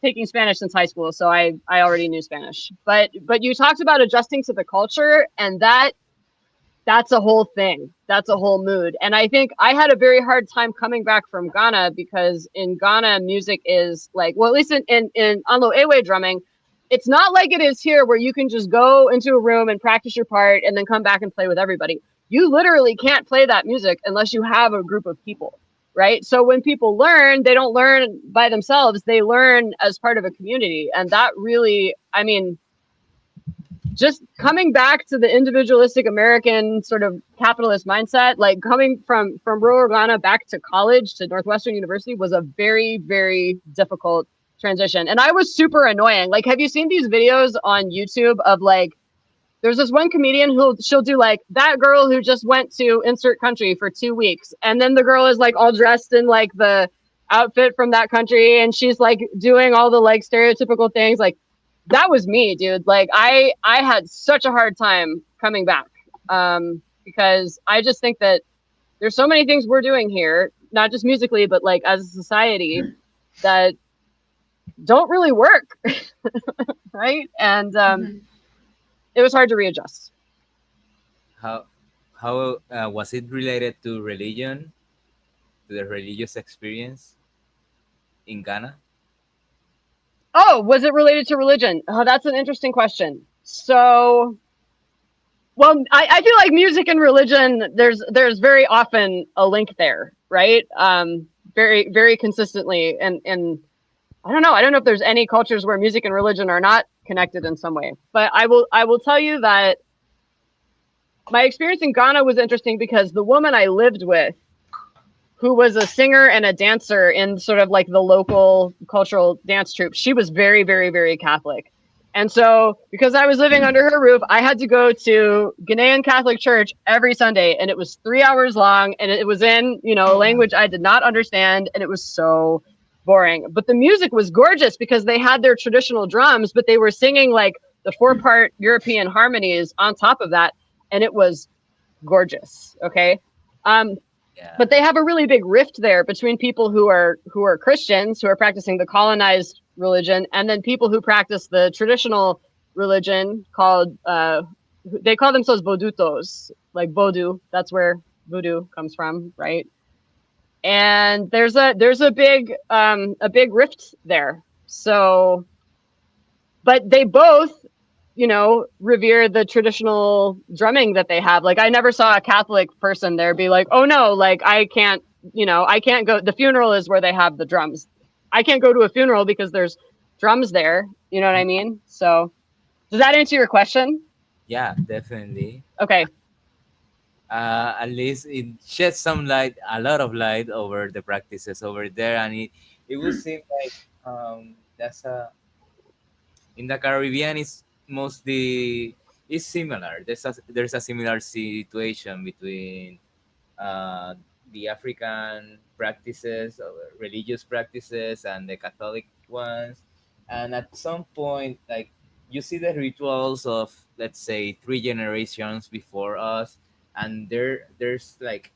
taking Spanish since high school, so I already knew Spanish. But you talked about adjusting to the culture, and that's a whole thing. That's a whole mood. And I think I had a very hard time coming back from Ghana because in Ghana, music is like, well, at least in Anlo Ewe drumming, it's not like it is here where you can just go into a room and practice your part and then come back and play with everybody. You literally can't play that music unless you have a group of people, right? So when people learn, they don't learn by themselves. They learn as part of a community. And that really, I mean, just coming back to the individualistic American sort of capitalist mindset, like coming from rural Ghana back to college to Northwestern University was a very, very difficult transition. And I was super annoying. Like, have you seen these videos on YouTube of like, there's this one comedian she'll do like that girl who just went to insert country for 2 weeks. And then the girl is like all dressed in like the outfit from that country. And she's like doing all the like stereotypical things. Like, that was me, dude. Like I had such a hard time coming back because I just think that there's so many things we're doing here, not just musically, but like as a society that don't really work. Right. And it was hard to readjust. How was it related to religion, to the religious experience in Ghana? Oh, was it related to religion? Oh, that's an interesting question. So, well, I feel like music and religion, there's very often a link there, right? Very, very consistently. And I don't know if there's any cultures where music and religion are not connected in some way. But I will tell you that my experience in Ghana was interesting because the woman I lived with, who was a singer and a dancer in sort of like the local cultural dance troupe, she was very, very, very Catholic. And so because I was living under her roof, I had to go to Ghanaian Catholic church every Sunday, and it was 3 hours long, and it was in, a language I did not understand, and it was so boring. But the music was gorgeous because they had their traditional drums, but they were singing like the 4-part European harmonies on top of that, and it was gorgeous. Okay. Yeah. But they have a really big rift there between people who are Christians, who are practicing the colonized religion, and then people who practice the traditional religion called, they call themselves Bodutos, like Bodu. That's where voodoo comes from, right? And there's a big rift there. So, but they both, revere the traditional drumming that they have. Like I never saw a Catholic person there be like, oh no, like I can't go. The funeral is where they have the drums. I can't go to a funeral because there's drums there. You know what I mean? So does that answer your question? Yeah, definitely. Okay. At least it sheds a lot of light over the practices over there, and it would seem like that's in the Caribbean is mostly is similar. There's a similar situation between uh, the African practices, religious practices, and the Catholic ones. And at some point, like you see the rituals of, let's say, three generations before us, and there's like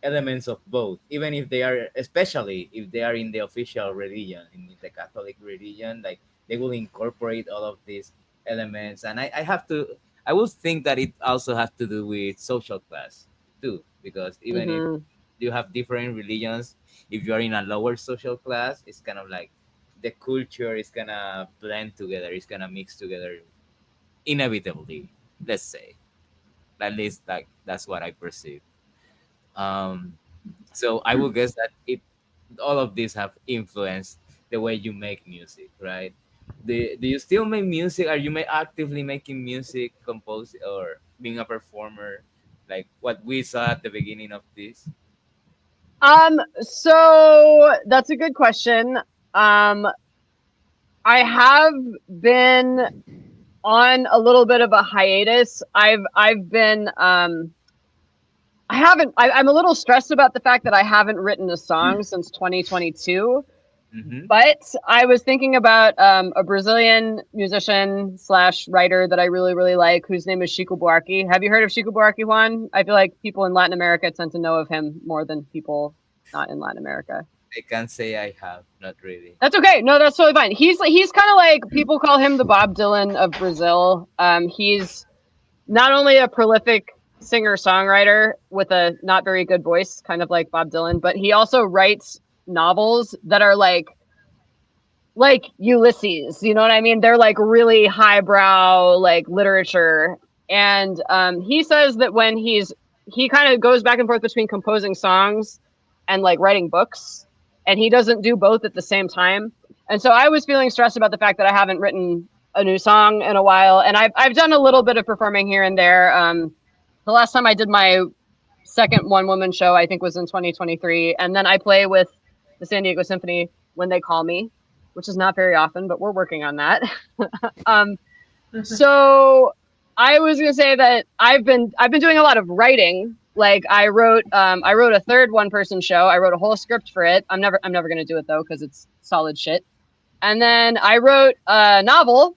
elements of both, even if they are, especially if they are in the official religion, in the Catholic religion, like they will incorporate all of these elements. And I have to, I would think that it also has to do with social class too, because even if Hmm. you have different religions, if you are in a lower social class, it's kind of like the culture is gonna blend together, it's gonna mix together inevitably, let's say. At least like that's what I perceive. um so I will guess that it, all of these have influenced the way you make music, right? Do you still make music? Are you actively making music, compose, or being a performer, like what we saw at the beginning of this? So that's a good question. Um, I have been on a little bit of a hiatus. I've been I haven't I'm a little stressed about the fact that I haven't written a song since 2022. Mm-hmm. But I was thinking about a Brazilian musician slash writer that I really, really like, whose name is Chico Buarque. Have you heard of Chico Buarque, Juan? I feel like people in Latin America tend to know of him more than people not in Latin America. I can't say I have, not really. That's okay. No, that's totally fine. He's kind of like, people call him the Bob Dylan of Brazil. He's not only a prolific singer songwriter with a not very good voice, kind of like Bob Dylan, but he also writes novels that are like Ulysses, you know what I mean? They're like really highbrow, like literature. And he says that when he kind of goes back and forth between composing songs and like writing books, and he doesn't do both at the same time. And so I was feeling stressed about the fact that I haven't written a new song in a while, and I've done a little bit of performing here and there. The last time I did my second one woman show, I think, was in 2023, and then I play with the San Diego Symphony when they call me, which is not very often, but we're working on that. um, so I was gonna say that I've been doing a lot of writing. Like I wrote a third one person show. I wrote a whole script for it. I'm never gonna do it though because it's solid shit. And then I wrote a novel,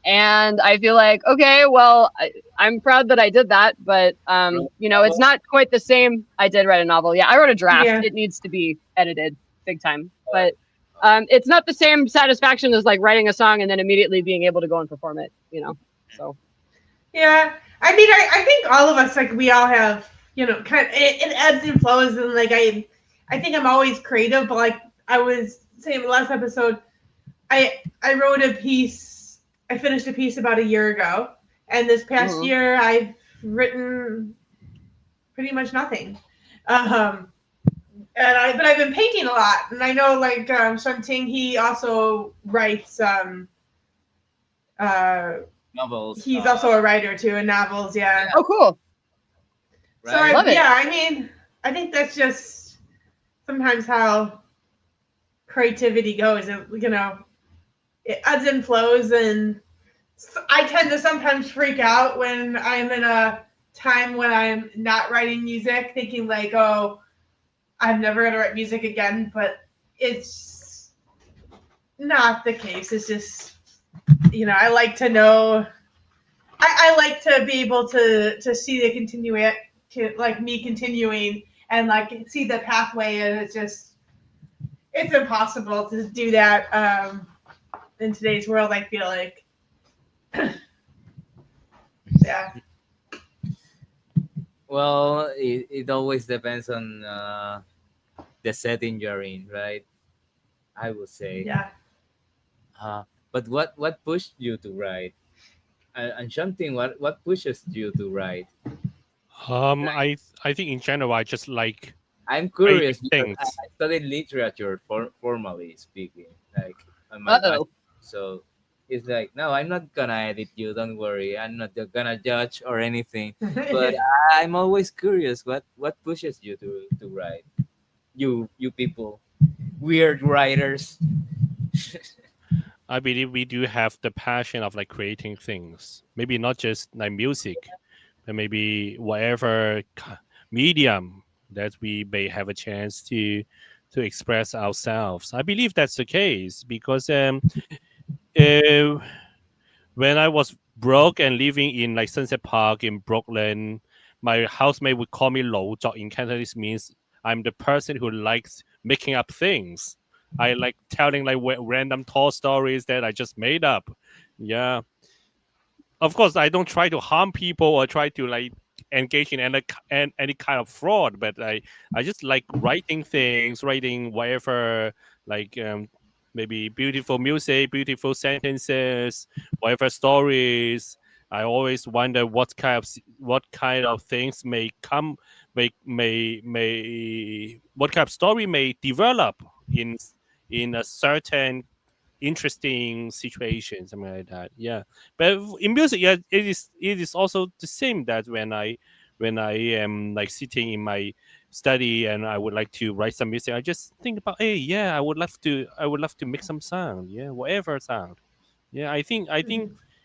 and I feel like, okay, well, I'm proud that I did that, but it's not quite the same. I did write a novel. Yeah, I wrote a draft. Yeah. It needs to be edited big time, but it's not the same satisfaction as like writing a song and then immediately being able to go and perform it. So Yeah. I mean, I think all of us, like, we all have, kind of, it ebbs and flows. And, like, I think I'm always creative, but, like, I was saying in the last episode, I wrote a piece, I finished a piece about a year ago. And this past year, I've written pretty much nothing. But I've been painting a lot. And I know, like, Shun Ting, he also writes, Novels. he's also a writer too in novels, yeah. oh, cool. So Right? Love it. yeah, I mean, I think that's just sometimes how creativity goes. It ebbs and flows, and I tend to sometimes freak out when I'm in a time when I'm not writing music, thinking like, oh, I'm never gonna write music again. But it's not the case. It's just, I like to know. I like to be able to see the like me continuing and like see the pathway, and it's impossible to do that in today's world. I feel like, yeah, Well, it always depends on the setting you're in, right? I would say. yeah. But what pushed you to write? And something, what pushes you to write? I think in general I just like I'm creating curious because things. I studied literature, formally speaking, like on my Uh-oh. bachelor. So it's like, no, I'm not gonna edit you. Don't worry. I'm not gonna judge or anything. But I'm always curious. What pushes you to write? You people, weird writers. I believe we do have the passion of like creating things. Maybe not just like music, but maybe whatever medium that we may have a chance to express ourselves. I believe that's the case because uh, when I was broke and living in like Sunset Park in Brooklyn, my housemate would call me Lou. In Cantonese means I'm the person who likes making up things. I like telling like random tall stories that I just made up. Yeah, of course I don't try to harm people or try to like engage in any kind of fraud, but I just like writing things, writing whatever, like maybe beautiful music, beautiful sentences, whatever stories. I always wonder what kind of things may come, may what kind of story may develop in a certain interesting situation, something like that. Yeah, but in music, yeah, it is also the same that when I am like sitting in my study and I would like to write some music, I just think about, hey, yeah, I would love to make some sound, yeah, whatever sound. Yeah, I think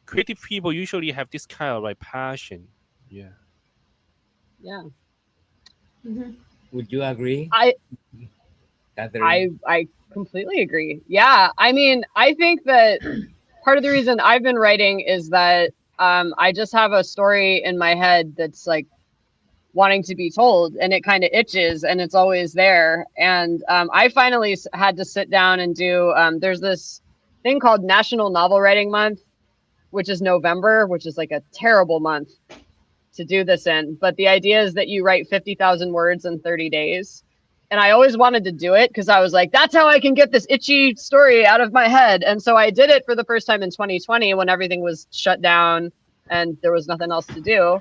creative people usually have this kind of like passion. Yeah. Yeah. Mhm. Would you agree, I Catherine? I completely agree. Yeah. I mean, I think that part of the reason I've been writing is that I just have a story in my head that's like wanting to be told, and it kind of itches and it's always there. And I finally had to sit down and do there's this thing called National Novel Writing Month, which is November, which is like a terrible month to do this in. But the idea is that you write 50,000 words in 30 days. And I always wanted to do it because I was like, that's how I can get this itchy story out of my head. And so I did it for the first time in 2020 when everything was shut down and there was nothing else to do.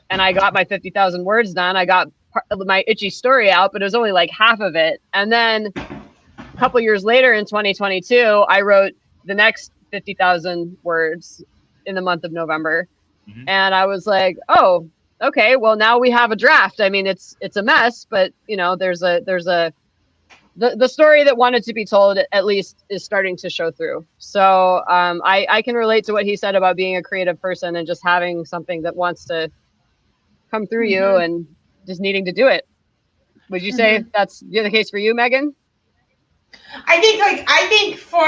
And I got my 50,000 words done. I got my itchy story out, but it was only like half of it. And then a couple years later in 2022, I wrote the next 50,000 words in the month of November. Hmm. And I was like, oh, okay, well now we have a draft. I mean, it's a mess, but you know, there's a the story that wanted to be told at least is starting to show through. So I can relate to what he said about being a creative person and just having something that wants to come through you Mhm. and just needing to do it. Would you say Mhm. that's the case for you, Megan? I think for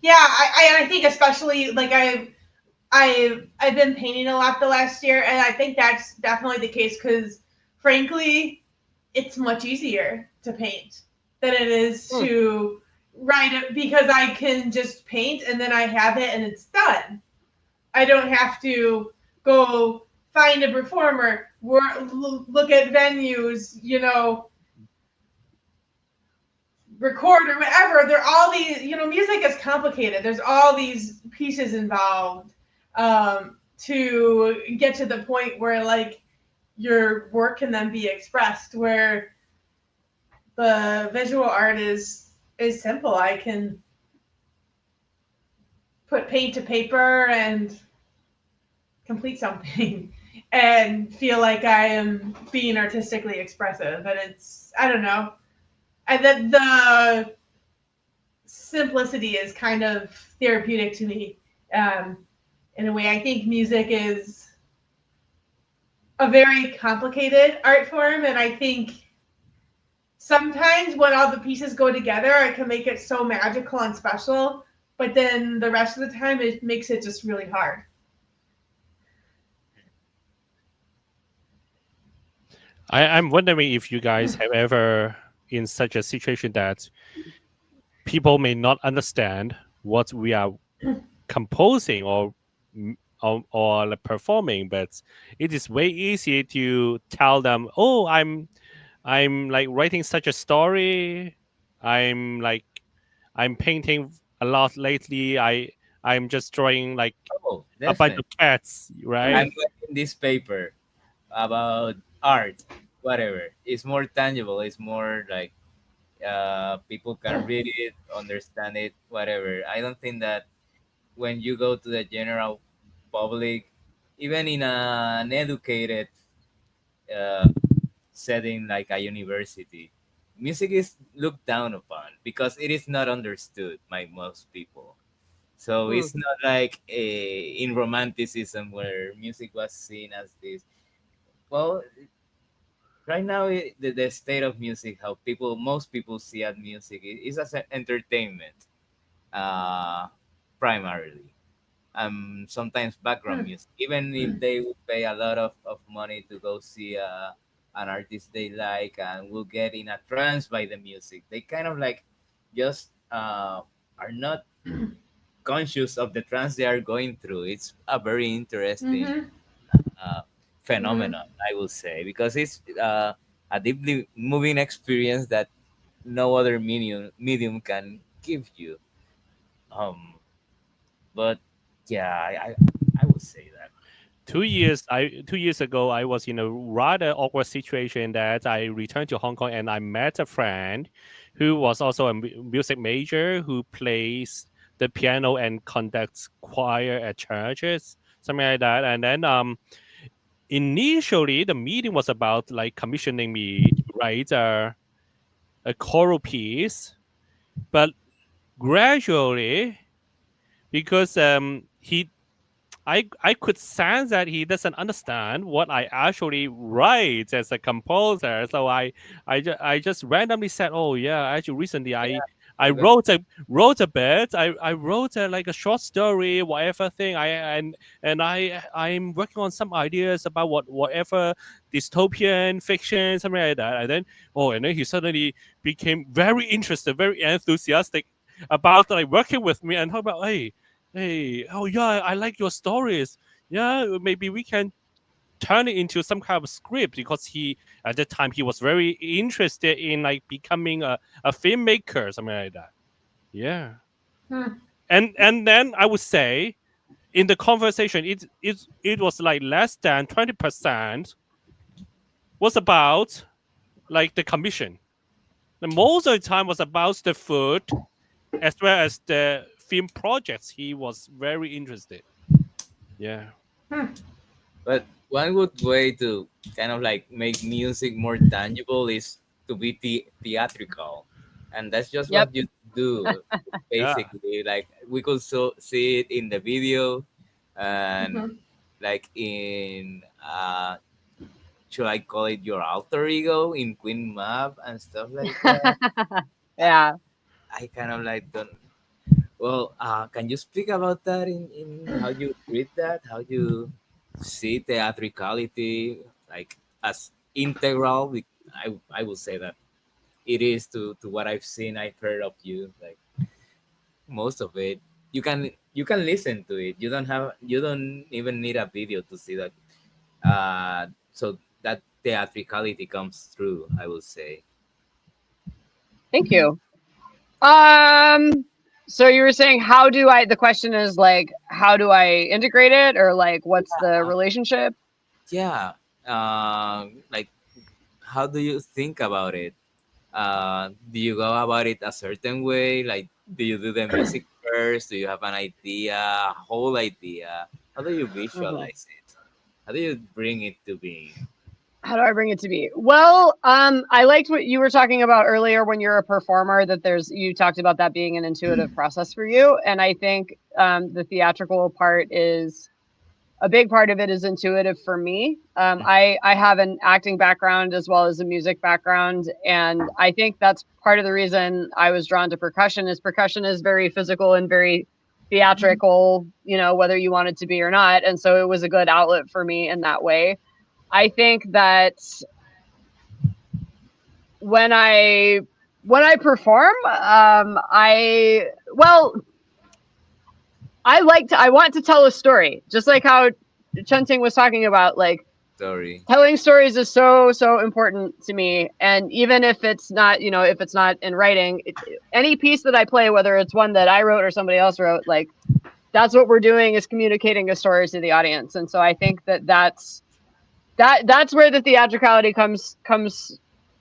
yeah, I think especially like I've been painting a lot the last year, and I think that's definitely the case because frankly, it's much easier to paint than it is Hmm. to write it because I can just paint and then I have it and it's done. I don't have to go find a performer, look at venues, record or whatever. There are all these, music is complicated. There's all these pieces involved to get to the point where like your work can then be expressed. Where the visual art is simple. I can put paint to paper and complete something and feel like I am being artistically expressive. But it's I don't know. The simplicity is kind of therapeutic to me. Um, in a way, I think music is a very complicated art form, and I think sometimes when all the pieces go together, it can make it so magical and special. But then the rest of the time, it makes it just really hard. I'm wondering if you guys have ever in such a situation that people may not understand what we are composing or like performing, but it is way easier to tell them, oh, I'm like writing such a story. I'm like I'm painting a lot lately. I'm just drawing like Oh, a bunch definitely. of cats, right? I'm writing this paper about art, whatever. It's more tangible. It's more like people can read it, understand it, whatever. I don't think that when you go to the general public, even in an educated uh, setting like a university, music is looked down upon because it is not understood by most people. So Hmm. it's not like in romanticism where music was seen as this. Well, right now the state of music, how most people see at music is as an entertainment, uh primarily, sometimes background Hmm. music, even if they would pay a lot of money to go see an artist they like and will get in a trance by the music, they kind of like just are not conscious of the trance they are going through. It's a very interesting Mm-hmm. uh, Mm-hmm. phenomenon, I will say, because it's a deeply moving experience that no other medium can give you. Um, but yeah, I would say that. 2 years ago, I was in a rather awkward situation that I returned to Hong Kong and I met a friend who was also a music major who plays the piano and conducts choir at churches, something like that. And then initially the meeting was about like commissioning me to write a choral piece, but gradually, because I could sense that he doesn't understand what I actually write as a composer. So I just randomly said, "Oh yeah, actually recently I Even wrote a bit. I wrote like a short story, whatever thing. I'm working on some ideas about whatever dystopian fiction, something like that. And then he suddenly became very interested, very enthusiastic about like working with me and talk about, hey, oh yeah, I like your stories. Yeah, maybe we can turn it into some kind of script, because he at the time he was very interested in like becoming a filmmaker, something like that. Yeah. Hmm. And then I would say in the conversation it was like less than 20% was about like the commission. The most of the time was about the food as well as the film projects he was very interested. Yeah. Hmm. But one good way to kind of like make music more tangible is to be theatrical, and that's just Yep. what you do Yeah. basically. Like we could see it in the video, and Mm-hmm. like in should I call it your alter ego in Queen Map and stuff like that. I, Yeah. I kind of like don't. Well, can you speak about that in how you read that, how you see theatricality like as integral? I will say that it is to what I've seen, I've heard of you. Like most of it, you can listen to it. You don't even need a video to see that. So that theatricality comes through, I will say. Thank you. Um, so you were saying, how do I, the question is like, how do I integrate it, or like, what's the relationship? Yeah. Like how do you think about it? Do you go about it a certain way? Like, do you do the music first? Do you have an idea, a whole idea? How do you Mhm. visualize it? How do you bring it to being? How do I bring it to be? Well, I liked what you were talking about earlier when you're a performer, that you talked about that being an intuitive process for you. And I think the theatrical part is a big part of it is intuitive for me. I have an acting background as well as a music background, and I think that's part of the reason I was drawn to percussion. Is percussion is very physical and very theatrical, whether you want it to be or not. And so it was a good outlet for me in that way. I think that when I when I perform, I want to tell a story, just like how Chunting was talking about, like Sorry. telling stories is so so important to me. And even if it's not, if it's not in writing, any piece that I play, whether it's one that I wrote or somebody else wrote, like that's what we're doing, is communicating a story to the audience. And so I think that's where the theatricality comes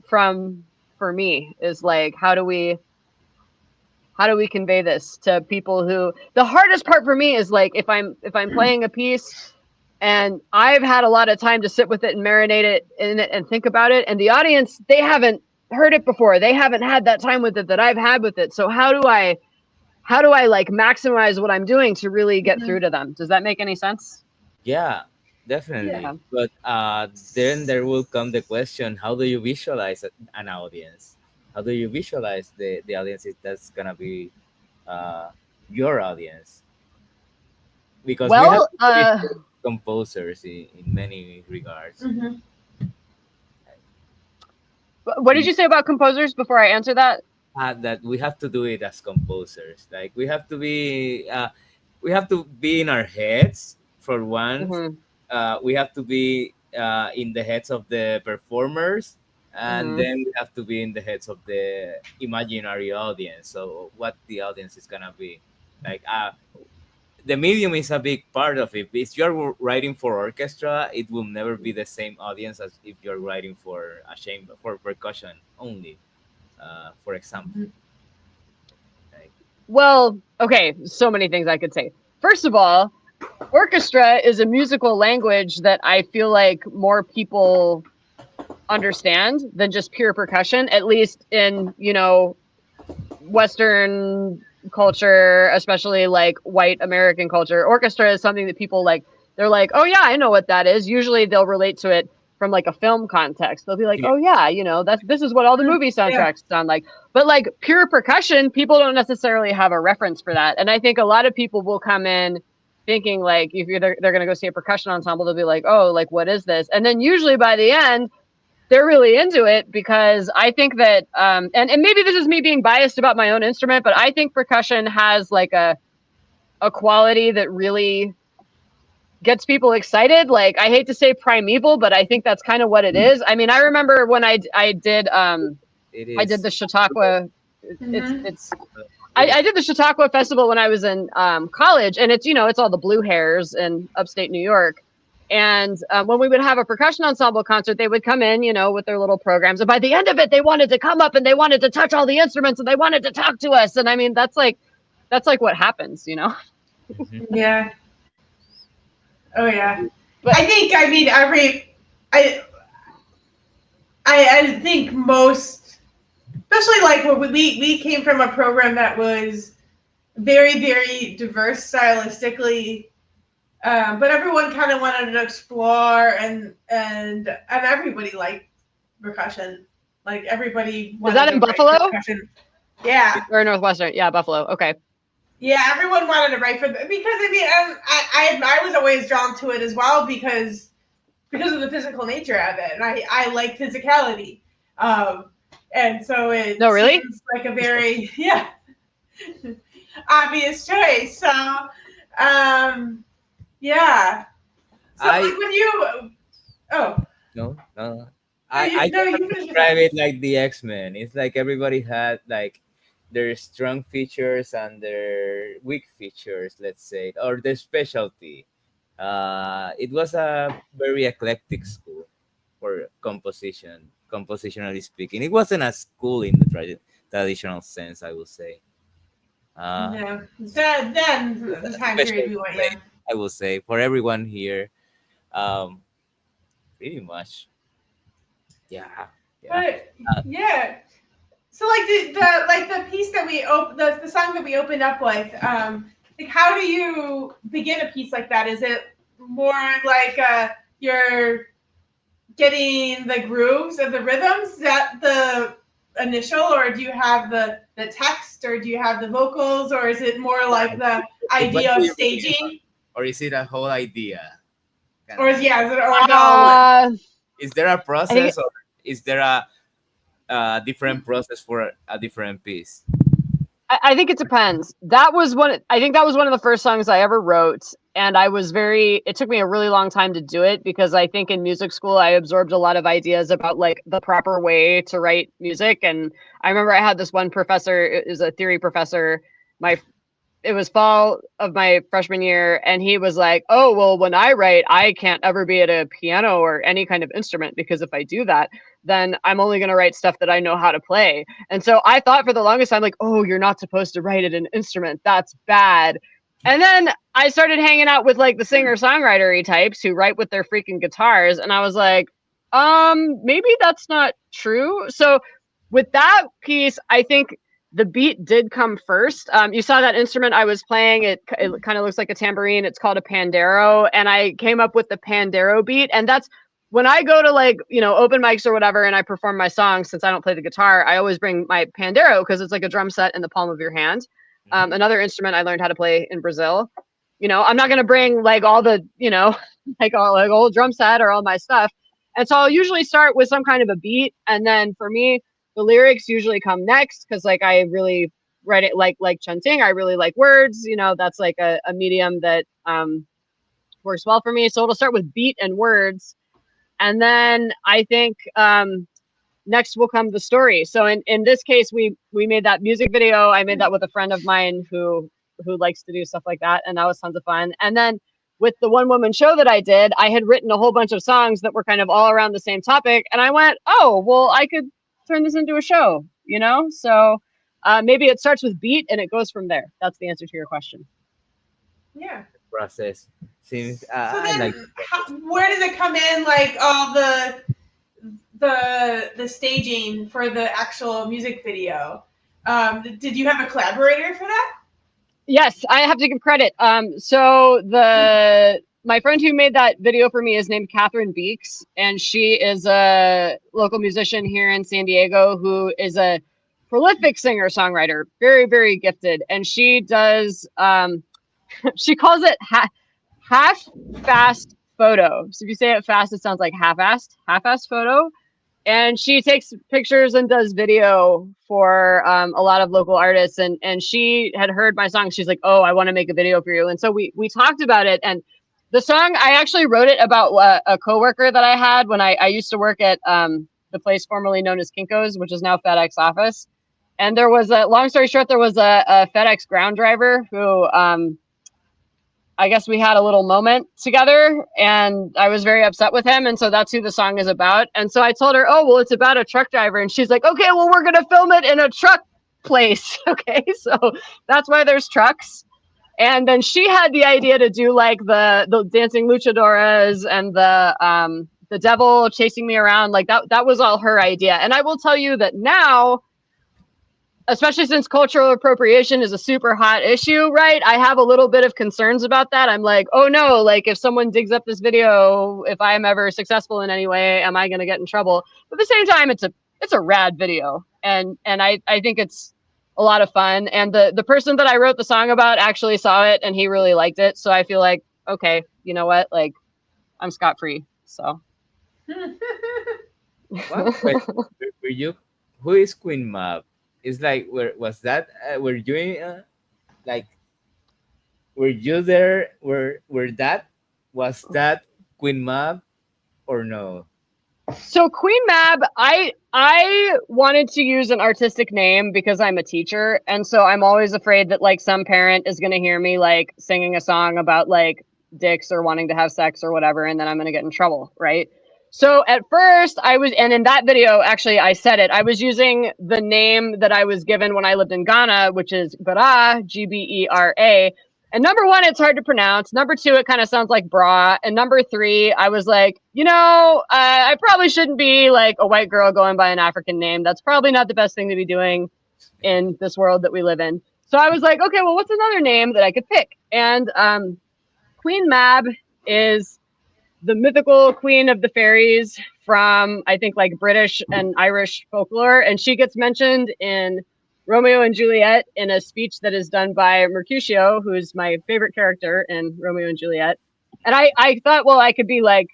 from for me, is like, how do we convey this to people? Who The hardest part for me is like, if I'm playing a piece and I've had a lot of time to sit with it and marinate it in it and think about it, and the audience, they haven't heard it before, they haven't had that time with it that I've had with it. So how do I like maximize what I'm doing to really get through to them? Does that make any sense? Yeah. Definitely. Yeah. But then there will come the question: how do you visualize an audience? How do you visualize the audience if that's gonna be uh, your audience? Because we have Well, to be composers in many regards. Mhm. what did you say about composers before I answer that? That we have to do it as composers. Like we have to be in our heads for one. Hmm. We have to be in the heads of the performers, and Hmm. then we have to be in the heads of the imaginary audience. So what the audience is gonna be like. The medium is a big part of it. If you're writing for orchestra, it will never be the same audience as if you're writing for a chamber for percussion only. For example, like, Well, okay, so many things I could say. First of all, orchestra is a musical language that I feel like more people understand than just pure percussion, at least in, Western culture, especially like white American culture. Orchestra is something that people like, they're like, oh yeah, I know what that is. Usually they'll relate to it from like a film context. They'll be like, yeah, oh yeah, this is what all the movie Yeah. soundtracks sound like. But like pure percussion, people don't necessarily have a reference for that. And I think a lot of people will come in thinking like if they're going to go see a percussion ensemble, they'll be like, oh, like what is this? And then usually by the end, they're really into it because I think that and maybe this is me being biased about my own instrument, but I think percussion has like a quality that really gets people excited. Like I hate to say primeval, but I think that's kind of what it is. I mean, I remember when I did it I did is. the Chautauqua. Mhm. I did the Chautauqua Festival when I was in college, and it's all the Blue Hairs in upstate New York. And when we would have a percussion ensemble concert, they would come in, with their little programs. And by the end of it, they wanted to come up and they wanted to touch all the instruments and they wanted to talk to us. And I mean, that's like what happens. Mhm. Yeah. Oh yeah. But I mean I I think most, especially like when we came from a program that was very very diverse stylistically, but everyone kind of wanted to explore and everybody liked percussion. Like everybody is wanted that to in write for Buffalo percussion. Yeah. or Northwestern? Yeah, Buffalo. Okay. Yeah, everyone wanted to write for because I mean I was always drawn to it as well because of the physical nature of it, and I like physicality, um, and so it No, really? seems like a very yeah obvious choice. So yeah, so I like when you oh no no. no I you no cannot you finish your describe thought. it like the X-Men. It's like everybody had like their strong features and their weak features, let's say, or their specialty. It was a very eclectic school for composition, compositionally speaking. It wasn't a school in the traditional sense, I would say. Uh, No, then the a time special period we went, place, yeah. I will say, for everyone here. Um, Pretty much. Yeah, yeah. But Uh, yeah, so like the piece that the song that we opened up with, like how do you begin a piece like that? Is it more like you're getting the grooves of the rhythms? Is that the initial, or do you have the text, or do you have the vocals, or is it more like the what idea do of you begin on? staging, Or is it a whole idea? Kind or of is thing. yeah, or is it all one? Uh, Is there a I think process, or is there a different process for a different piece? I think it depends. That was one. I think that was one of the first songs I ever wrote, and I was very. It took me a really long time to do it because I think in music school I absorbed a lot of ideas about like the proper way to write music. And I remember I had this one professor. It was a theory professor. My it was fall of my freshman year, and he was like, oh well, when I write I can't ever be at a piano or any kind of instrument because if I do that then I'm only going to write stuff that I know how to play. And so I thought for the longest time like, oh, you're not supposed to write at an instrument, that's bad. And then I started hanging out with like the singer songwriter types who write with their freaking guitars, and I was like, maybe that's not true. So with that piece, I think the beat did come first. You saw that instrument I was playing. It kind of looks like a tambourine. It's called a pandero, and I came up with the pandero beat. And that's when I go to like, you know, open mics or whatever, and I perform my songs. Since I don't play the guitar, I always bring my pandero because it's like a drum set in the palm of your hand. Another instrument I learned how to play in Brazil. You know, I'm not gonna bring like all the, you know, like all like old drum set or all my stuff. And so I'll usually start with some kind of a beat, and then for me, the lyrics usually come next because like I really write it like chanting. I really like words. You know, that's like a medium that works well for me. So it'll start with beat and words, and then I think next will come the story. So in this case, we made that music video. I made that with a friend of mine who likes to do stuff like that, and that was tons of fun. And then with the one woman show that I did, I had written a whole bunch of songs that were kind of all around the same topic, and I went, oh well, I could turn this into a show, you know? So maybe it starts with beat and it goes from there. That's the answer to your question. Yeah. Process seems So I then, like where does it come in? Like all the staging for the actual music video. Did you have a collaborator for that? Yes, I have to give credit. So my friend who made that video for me is named Catherin Barnes, and she is a local musician here in San Diego who is a prolific singer-songwriter, very, very gifted. And she does, she calls it half-fast photo. So if you say it fast, it sounds like half-assed photo. And she takes pictures and does video for a lot of local artists. And she had heard my song. She's like, oh, I want to make a video for you. And so we talked about it. And the song, I actually wrote it about a coworker that I had when I used to work at the place formerly known as Kinko's, which is now FedEx office. And there was long story short, there was a FedEx ground driver who I guess we had a little moment together, and I was very upset with him. And so that's who the song is about. And so I told her, oh, well, it's about a truck driver. And she's like, okay, well, we're going to film it in a truck place. Okay. So that's why there's trucks. And then she had the idea to do like the dancing luchadoras and the devil chasing me around. Like that was all her idea. And I will tell you that now, especially since cultural appropriation is a super hot issue, right? I have a little bit of concerns about that. I'm like, oh no, like if someone digs up this video, if I'm ever successful in any way, am I going to get in trouble? But at the same time, it's a rad video. And I think it's a lot of fun. And the person that I wrote the song about actually saw it and he really liked it. So I feel like, okay, you know what? Like I'm scot-free. So. one question. Were you, who is Queen Mab? It's like, were you in, like, were you there? Was that Queen Mab or no? So Queen Mab, I wanted to use an artistic name because I'm a teacher, and so I'm always afraid that like some parent is going to hear me like singing a song about like dicks or wanting to have sex or whatever, and then I'm going to get in trouble, right? So at first and in that video, actually, I said it. I was using the name that I was given when I lived in Ghana, which is Gbera, Gbera. And number one, it's hard to pronounce. Number two, it kind of sounds like bra. And number three, I was like, you know, I probably shouldn't be like a white girl going by an African name. That's probably not the best thing to be doing in this world that we live in. So I was like, okay, well, what's another name that I could pick? And Queen Mab is the mythical queen of the fairies from, I think, like British and Irish folklore. And she gets mentioned in Romeo and Juliet in a speech that is done by Mercutio, who's my favorite character in Romeo and Juliet. And I thought, well, I could be like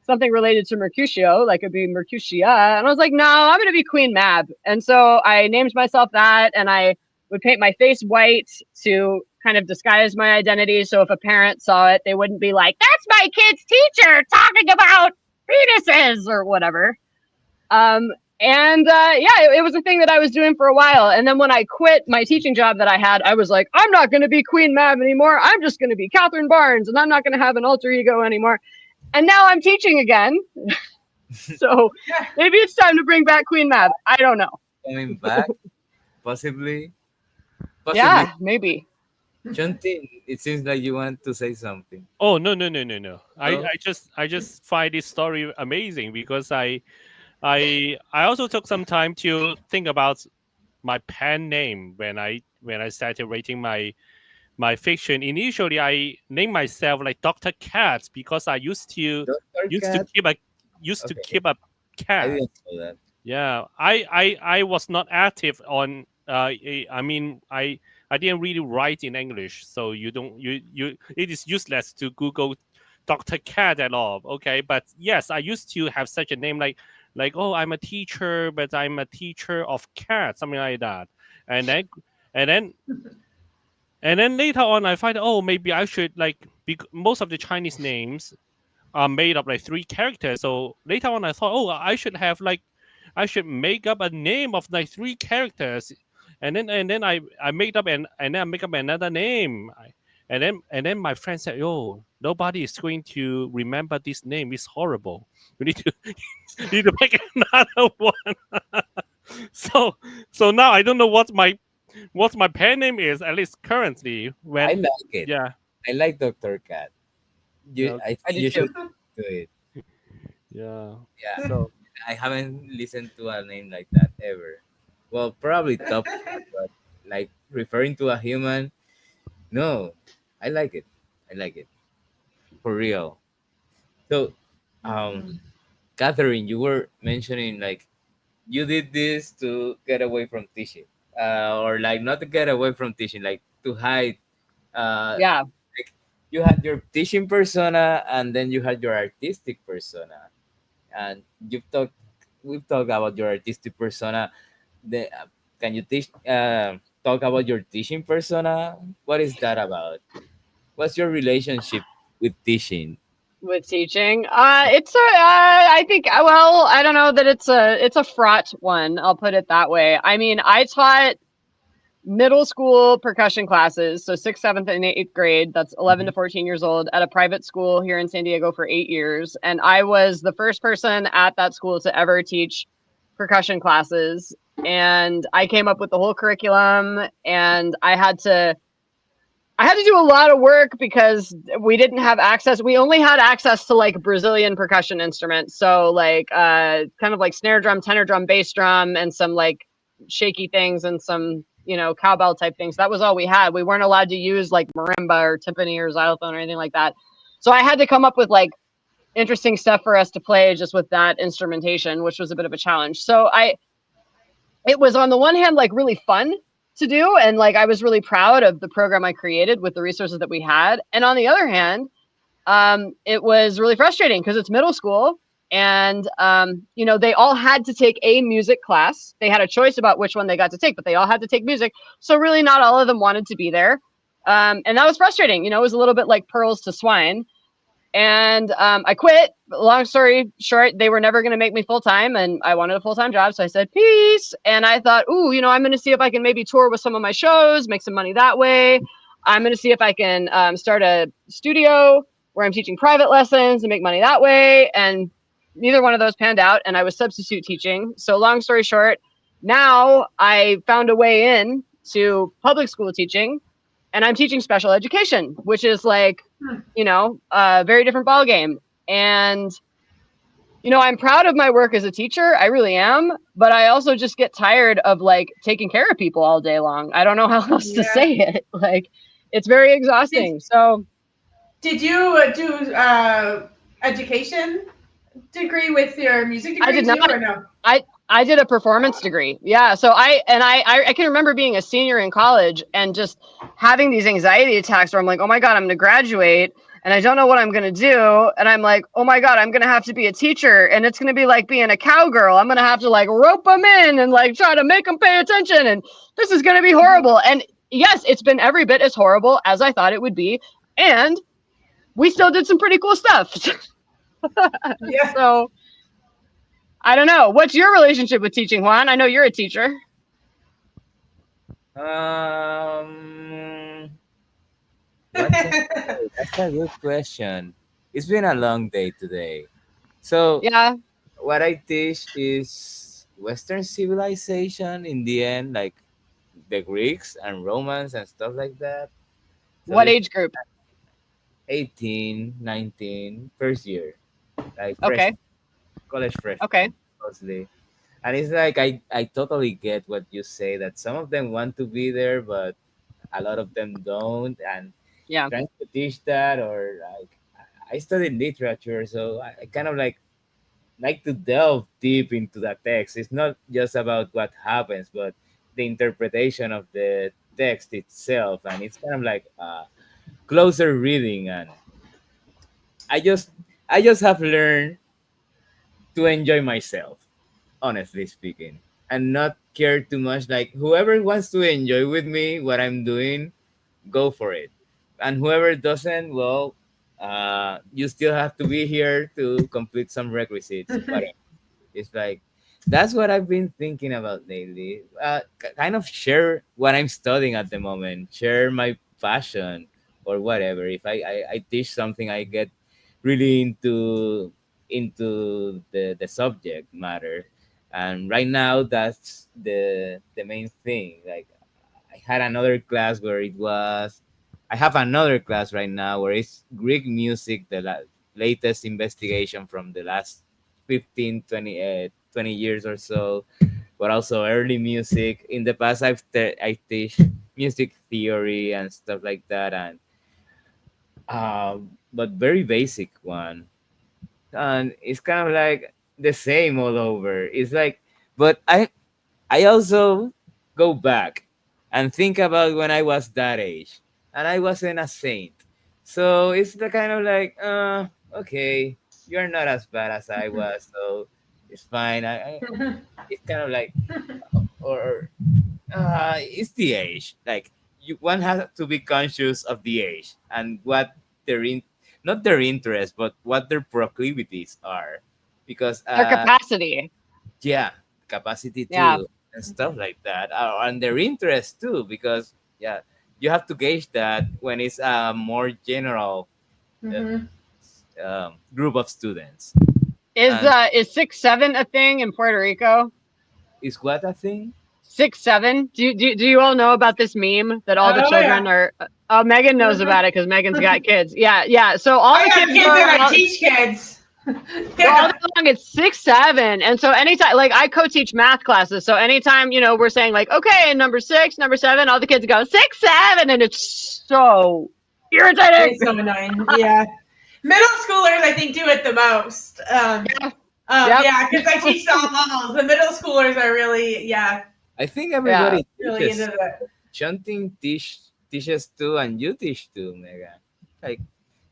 something related to Mercutio, like it'd be Mercutia. And I was like, no, I'm going to be Queen Mab. And so I named myself that, and I would paint my face white to kind of disguise my identity. So if a parent saw it, they wouldn't be like, that's my kid's teacher talking about penises or whatever. It was a thing that I was doing for a while. And then when I quit my teaching job that I had, I was like, I'm not going to be Queen Mab anymore. I'm just going to be Catherin Barnes, and I'm not going to have an alter ego anymore. And now I'm teaching again. So maybe it's time to bring back Queen Mab. I don't know. Coming back? Possibly. Yeah, maybe. Juntin, it seems like you want to say something. Oh no. I just find this story amazing because I also took some time to think about my pen name when I started writing my fiction. Initially, I named myself like Doctor Cat because I Doctor used to Cat. keep a used to Okay, keep a I cat. didn't know that. Yeah, I was not active on. I mean, I didn't really write in English, so you don't you. It is useless to Google Doctor Cat at all. Okay, but yes, I used to have such a name like oh, I'm a teacher, but I'm a teacher of cats, something like that. And then and then and then later on, I find oh maybe I should like most of the Chinese names are made up like three characters. So later on, I thought, oh, I should make up a name of like three characters, and then I made up and then I make up another name. And then my friend said, "Oh, nobody is going to remember this name. It's horrible. You need to you need to make another one." so so now I don't know what my pen name is at least currently. I When like it. yeah I like Doctor Cat. yeah I I think do you too. should do it. yeah Yeah, so I haven't listened to a name like that ever. Well, probably Top Cat, but like referring to a human, no. I like it. I like it for real. So, um, Catherine, you were mentioning like you did this to get away from teaching, or like not to get away from teaching, like to hide. Yeah. Like you had your teaching persona, and then you had your artistic persona, and we've talked about your artistic persona. Can you talk about your teaching persona? What is that about? What's your relationship with teaching? With teaching, it's a I think well, I don't know that it's a fraught one. I'll put it that way. I mean, I taught middle school percussion classes, so sixth, seventh, and eighth grade. That's 11 Mhm. to 14 years old at a private school here in San Diego for 8 years, and I was the first person at that school to ever teach percussion classes. And I came up with the whole curriculum, and I had to do a lot of work because we didn't have access. We only had access to like Brazilian percussion instruments. So like kind of like snare drum, tenor drum, bass drum, and some like shaky things and some, cowbell type things. That was all we had. We weren't allowed to use like marimba or timpani or xylophone or anything like that. So I had to come up with like interesting stuff for us to play just with that instrumentation, which was a bit of a challenge. So it was on the one hand like really fun to do, and like I was really proud of the program I created with the resources that we had. And on the other hand, it was really frustrating because it's middle school, and they all had to take a music class. They had a choice about which one they got to take, but they all had to take music. So really not all of them wanted to be there. And that was frustrating. It was a little bit like pearls to swine. And I quit. Long story short, they were never going to make me full time, and I wanted a full time job. So I said, peace. And I thought, ooh, I'm going to see if I can maybe tour with some of my shows, make some money that way. I'm going to see if I can start a studio where I'm teaching private lessons and make money that way. And neither one of those panned out. And I was substitute teaching. So long story short, now I found a way in to public school teaching, and I'm teaching special education, which is like, a very different ballgame. And, I'm proud of my work as a teacher. I really am. But I also just get tired of like taking care of people all day long. I don't know how else to Yeah. say it. Like, it's very exhausting. So Did you do education degree with your music I degree did too, not. or no? I did a performance degree. Yeah. So I can remember being a senior in college and just having these anxiety attacks where I'm like, oh my God, I'm going to graduate and I don't know what I'm going to do. And I'm like, oh my God, I'm going to have to be a teacher, and it's going to be like being a cowgirl. I'm going to have to like rope them in and like try to make them pay attention. And this is going to be horrible. And yes, it's been every bit as horrible as I thought it would be. And we still did some pretty cool stuff. Yeah. So I don't know. What's your relationship with teaching, Juan? I know you're a teacher. Um, what can I say? That's a good question. It's been a long day today. So, Yeah. what I teach is Western civilization in the end, like the Greeks and Romans and stuff like that. So, What it's age group? 18, 19, first year, like Okay. freshman, college freshman, Okay. mostly. And it's like I totally get what you say, that some of them want to be there, but a lot of them don't. And Yeah. trying to teach that, or like I studied literature, so I kind of like to delve deep into the text. It's not just about what happens, but the interpretation of the text itself, and it's kind of like closer reading. And I just I just have learned to enjoy myself, honestly speaking, and not care too much. Like whoever wants to enjoy with me what I'm doing, go for it. And whoever doesn't, well, you still have to be here to complete some requisites. Whatever. It's like that's what I've been thinking about lately. Kind of share what I'm studying at the moment, share my passion or whatever. If I teach something, I get really into the subject matter, and right now that's the main thing. Like I had another class where it was. I have another class right now where it's Greek music, the latest investigation from the last 15, 20 years or so, but also early music. In the past, I teach music theory and stuff like that, and but very basic one, and it's kind of like the same all over. It's like, but I also go back and think about when I was that age and I wasn't a saint. So it's the kind of like, okay, you're not as bad as I was, so it's fine. It's kind of like, or it's the age. Like one has to be conscious of the age and what their not their interests, but what their proclivities are, because Their capacity. yeah, capacity Yeah. too and stuff like that, and their interest too, because yeah, you have to gauge that when it's a more general Mhm. group of students. Is And 6'7" a thing in Puerto Rico? is what a thing? 6'7"? Do you all know about this meme that all the Oh children yeah. are? Oh, Megan knows about it because Megan's got kids. Yeah, yeah. So all I the have kids kids go and I around. teach kids. So all day Yeah. long, it's 6'7", and so anytime, like I co-teach math classes, so anytime we're saying like, okay, number 6, number 7, all the kids go 6'7", and it's so irritating. It's so annoying. Yeah. Middle schoolers, I think, do it the most. Yep. Yeah, because I teach all levels. The middle schoolers are really, yeah, I think Yeah. everybody really into teaches. it. Chanting teaches too, and you teach too, Megan. Like,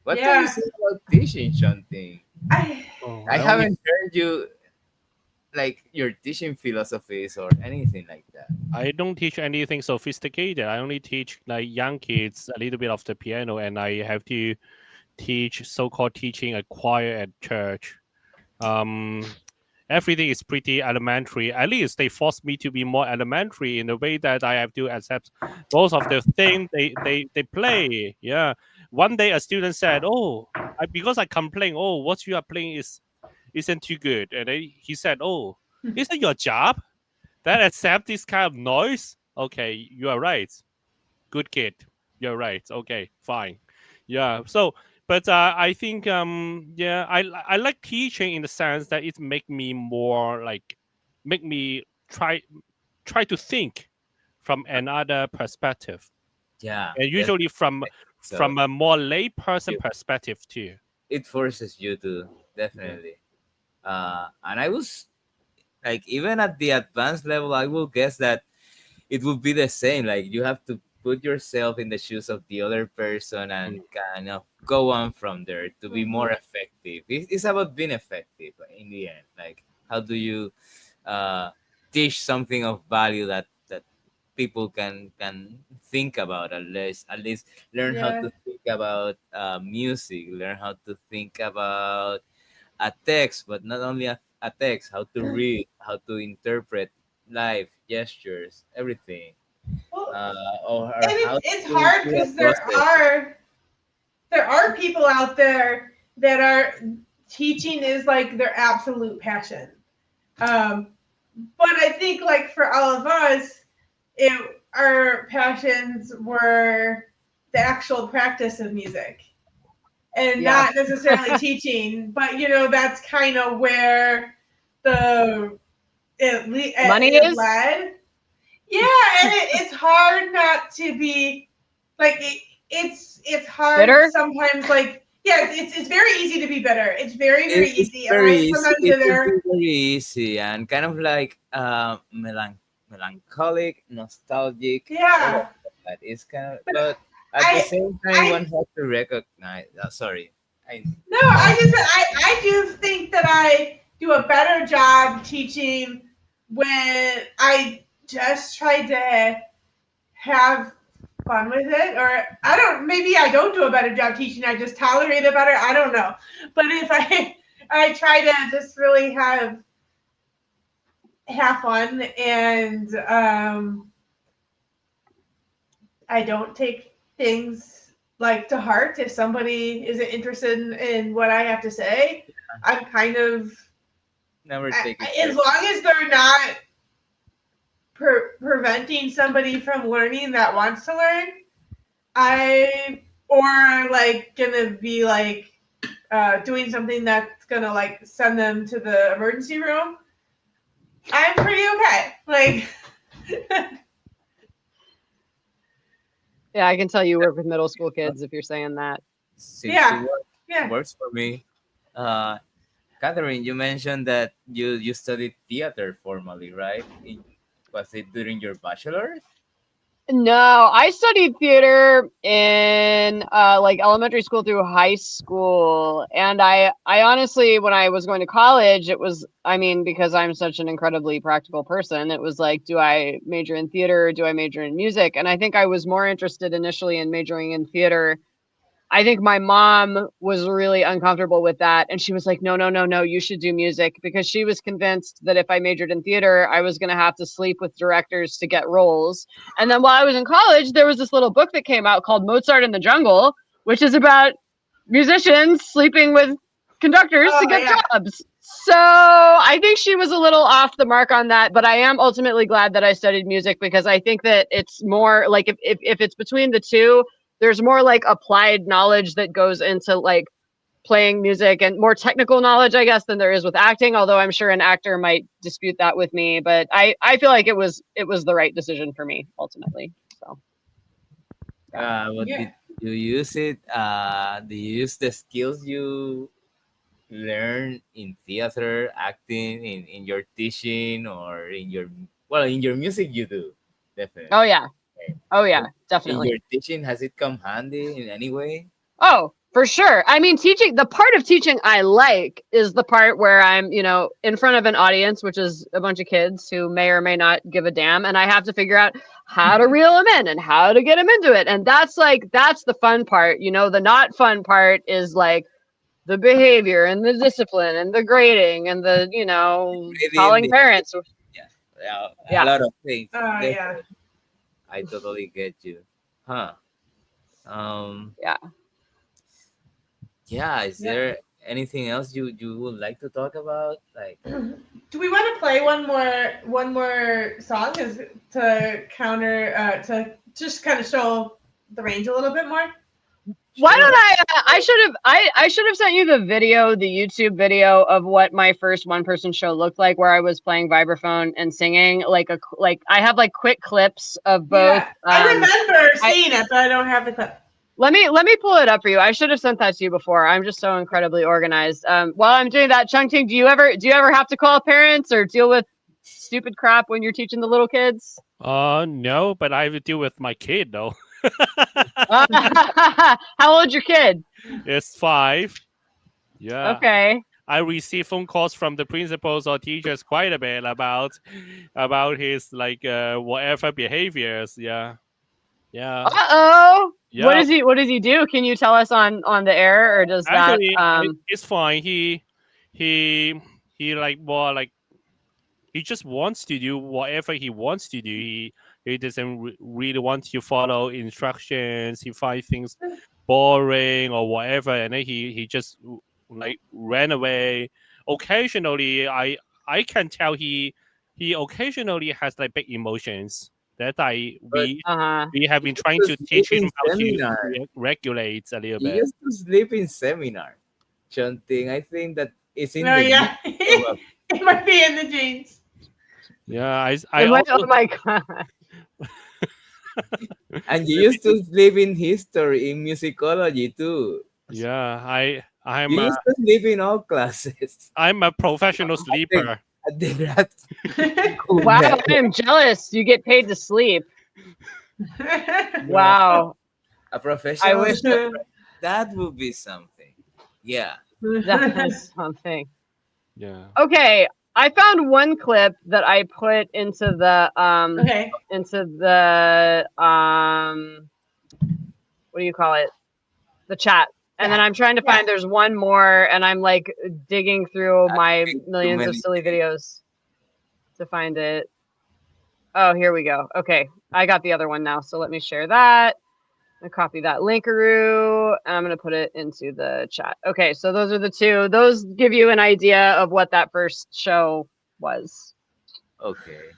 what can you Yeah. say about teaching chanting? I, Oh, I haven't heard you like your teaching philosophies or anything like that. I don't teach anything sophisticated. I only teach like young kids a little bit of the piano, and I have to teach so-called teaching a choir at church. Um, Everything is pretty elementary. At least they force me to be more elementary in the way that I have to accept most of the thing they play. Yeah. One day a student said, "Oh, because I complain, oh, what you are playing isn't too good," and then he said, "Oh, isn't your job that accept this kind of noise?" Okay, you are right. Good kid. You're right. Okay, fine. Yeah. So, but I think yeah, I like teaching in the sense that it make me more like make me try to think from another perspective, Yeah, and yes. usually So from a more lay person you, perspective too. it forces you to Yeah. definitely. And I was like, even at the advanced level, I will guess that it would be the same. Like you have to put yourself in the shoes of the other person and Mm. kind of go on from there to be more effective. It's about being effective in the end. Like how do you uh, teach something of value that people can think about, at least learn how yeah. to think about music, learn how to think about a text, but not only a text, how to read, how to interpret live gestures, everything, Well, or and how it's to hard do a because process. there are people out there that are teaching is like their absolute passion. Um, but I think like for all of us, our passions were the actual practice of music and Yeah. not necessarily teaching. But that's kind of where the Money it is? led. Yeah, and it's hard not to be like it's hard Bitter? sometimes. Like yeah, it's very easy to be bitter. It's very It's easy, and very I easy. sometimes It sit could be there. very easy and kind of like melancholic, nostalgic. All of Yeah, that. It's kind of, but but at the I same time, I one has to recognize. Sorry, I no, go I on. just I do think that I do a better job teaching when I just try to have fun with it, or I don't, maybe I don't do a better job teaching, I just tolerate it better, I don't know, but if I try to just really have fun, and I don't take things like to heart if somebody isn't interested in what I have to say. I'm kind of Never take it as personally. long as they're not preventing somebody from learning that wants to learn, I or like gonna be like doing something that's gonna like send them to the emergency room. I'm pretty okay. Like, Yeah, I can tell you work with middle school kids if you're saying that. Seems to yeah, work. yeah. Works for me. Uh, Catherine, you mentioned that you studied theater formally, right? Was it during your bachelor's? No, I studied theater in like elementary school through high school. And I honestly, when I was going to college, it was, I mean, because I'm such an incredibly practical person, it was like, do I major in theater or do I major in music? And I think I was more interested initially in majoring in theater. I think my mom was really uncomfortable with that. And she was like, no, no, no, no, you should do music, because she was convinced that if I majored in theater, I was going to have to sleep with directors to get roles. And then while I was in college, there was this little book that came out called Mozart in the Jungle, which is about musicians sleeping with conductors to Oh get yeah. jobs. So I think she was a little off the mark on that, but I am ultimately glad that I studied music, because I think that it's more like if it's between the two, there's more like applied knowledge that goes into like playing music and more technical knowledge, I guess, than there is with acting. Although I'm sure an actor might dispute that with me, but I feel like it was the right decision for me ultimately. So yeah. What Yeah. did you use it? Do you use the skills you learn in theater, acting, in your teaching, or in your in your music? You do Oh definitely. yeah. Oh yeah, In definitely. your teaching, has it come handy in any way? Oh, for sure. I mean, teaching, the part of teaching I like is the part where I'm, in front of an audience, which is a bunch of kids who may or may not give a damn. And I have to figure out how to reel them in and how to get them into it. And that's the fun part. The not fun part is like the behavior and the discipline and the grading and the, Maybe in calling the parents. yeah, yeah, a Yeah. lot of things. Oh yeah. Definitely, I totally get you. Huh? Um. Yeah. Yeah. Is Yeah. there anything else you would like to talk about? Like, Do we want to play one more song as to counter to just kind of show the range a little bit more? Why don't sure. I should have sent you the video, the YouTube video of what my first one person show looked like, where I was playing vibraphone and singing like I have like quick clips of both. Yeah, I remember I seeing it, but I don't have the clip. let me pull it up for you. I should have sent that to you before. I'm just so incredibly organized. While I'm doing that, Chungting, do you ever have to call parents or deal with stupid crap when you're teaching the little kids? No, but I have to deal with my kid though. How old's your kid? It's 5. Yeah. Okay. I receive phone calls from the principals or teachers quite a bit about his like whatever behaviors. Yeah. Yeah. Uh-oh. What Yeah. does he do? Can you tell us on the air, or does that Actually, it's fine. He he like more like he just wants to do whatever he wants to do. He doesn't really want to follow instructions. He finds things boring or whatever, and then he just like ran away. Occasionally, I can tell he occasionally has like big emotions that I But uh-huh. we have he been used trying to to sleep teach him in how to seminar. regulate a little He bit. used to sleep in seminar. Chanting. I think that it's in Oh the genes, yeah, probably. it might be in the genes. Yeah, I Oh also my god. And you used to sleep in history, in musicology too. yeah You used to sleep in all classes. I'm a professional At the, sleeper. at the grad school Wow, I level. am jealous. You get paid to sleep. Yeah. Wow. A I professional wish sleeper, that would be something. Yeah. that was something. Yeah. Okay, I found one clip that I put into the Okay. what do you call it? The chat. And then Yeah. I'm trying to Yeah. find there's one more and I'm like digging through my Too millions of many silly things. videos to find it. Oh, here we go. Okay, I got the other one now. So let me share that. I copy that linkaroo and I'm going to put it into the chat. Okay, so those are the two. Those give you an idea of what that first show was. Okay.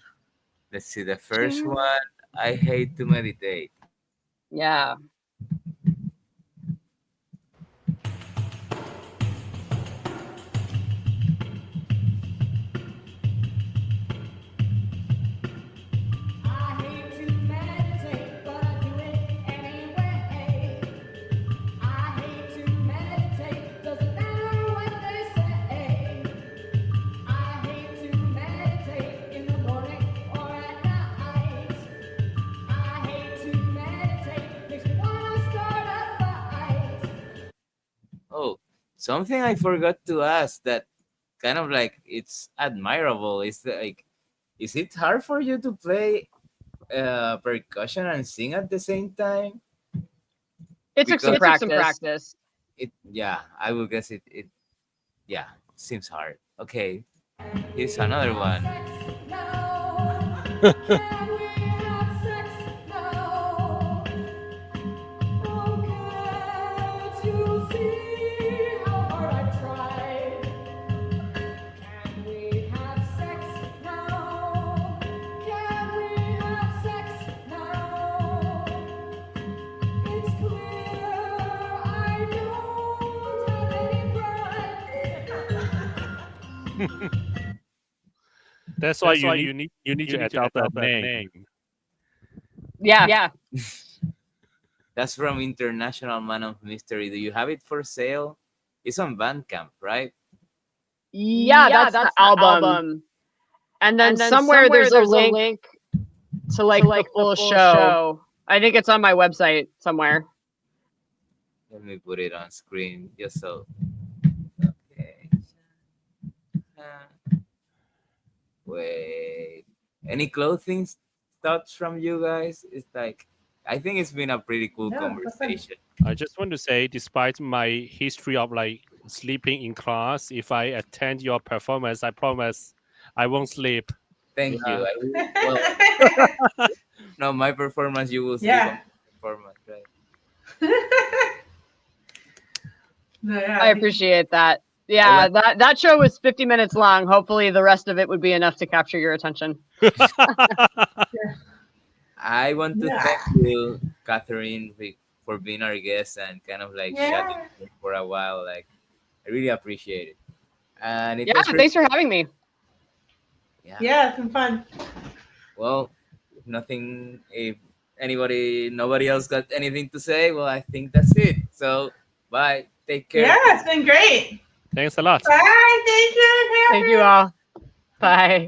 Let's see. The first one, I hate to meditate. Yeah. I hate to meditate, but I do it anyway. I hate to meditate, doesn't matter what they say. I hate to meditate in the morning or at night. I hate to meditate, makes me wanna start a fight. Oh, something I forgot to ask that kind of like it's admirable is that, like, is it hard for you to play percussion and sing at the same time? It took some Because practice. it, yeah, I would guess it yeah, seems hard. Okay, here's another one. No, can we have sex? No. Oh, can't you see how hard I tried? Can we have sex now? Can we have sex now? It's clear I don't have any pride. That's why you need to adopt that name. Yeah. That's from International Man of Mystery. Do you have it for sale? It's on Bandcamp, right? Yeah, that's the album. And then somewhere there's a link to like the full show. I think it's on my website somewhere. Let me put it on screen just so. Okay. Wait. Any clothing thoughts from you guys? It's like, I think it's been a pretty cool Yeah, that's fun. conversation. I just want to say, despite my history of like sleeping in class, if I attend your performance, I promise I won't sleep. Thank Yeah. you. Well, no, my performance, you will sleep on Yeah. my performance, right? No, yeah, I appreciate that. Yeah, that show was 50 minutes long. Hopefully the rest of it would be enough to capture your attention. I want to Yeah. thank you, Catherine, for being our guest and kind of like chatting for a while. Like, I really appreciate it. And it Yeah, was really, thanks for having me. Yeah, it's been fun. well, if nobody else got anything to say, well, I think that's it. So, bye. Take care. Yeah, it's been great. Thanks a lot. Bye. Thank you. Thank you all. Bye.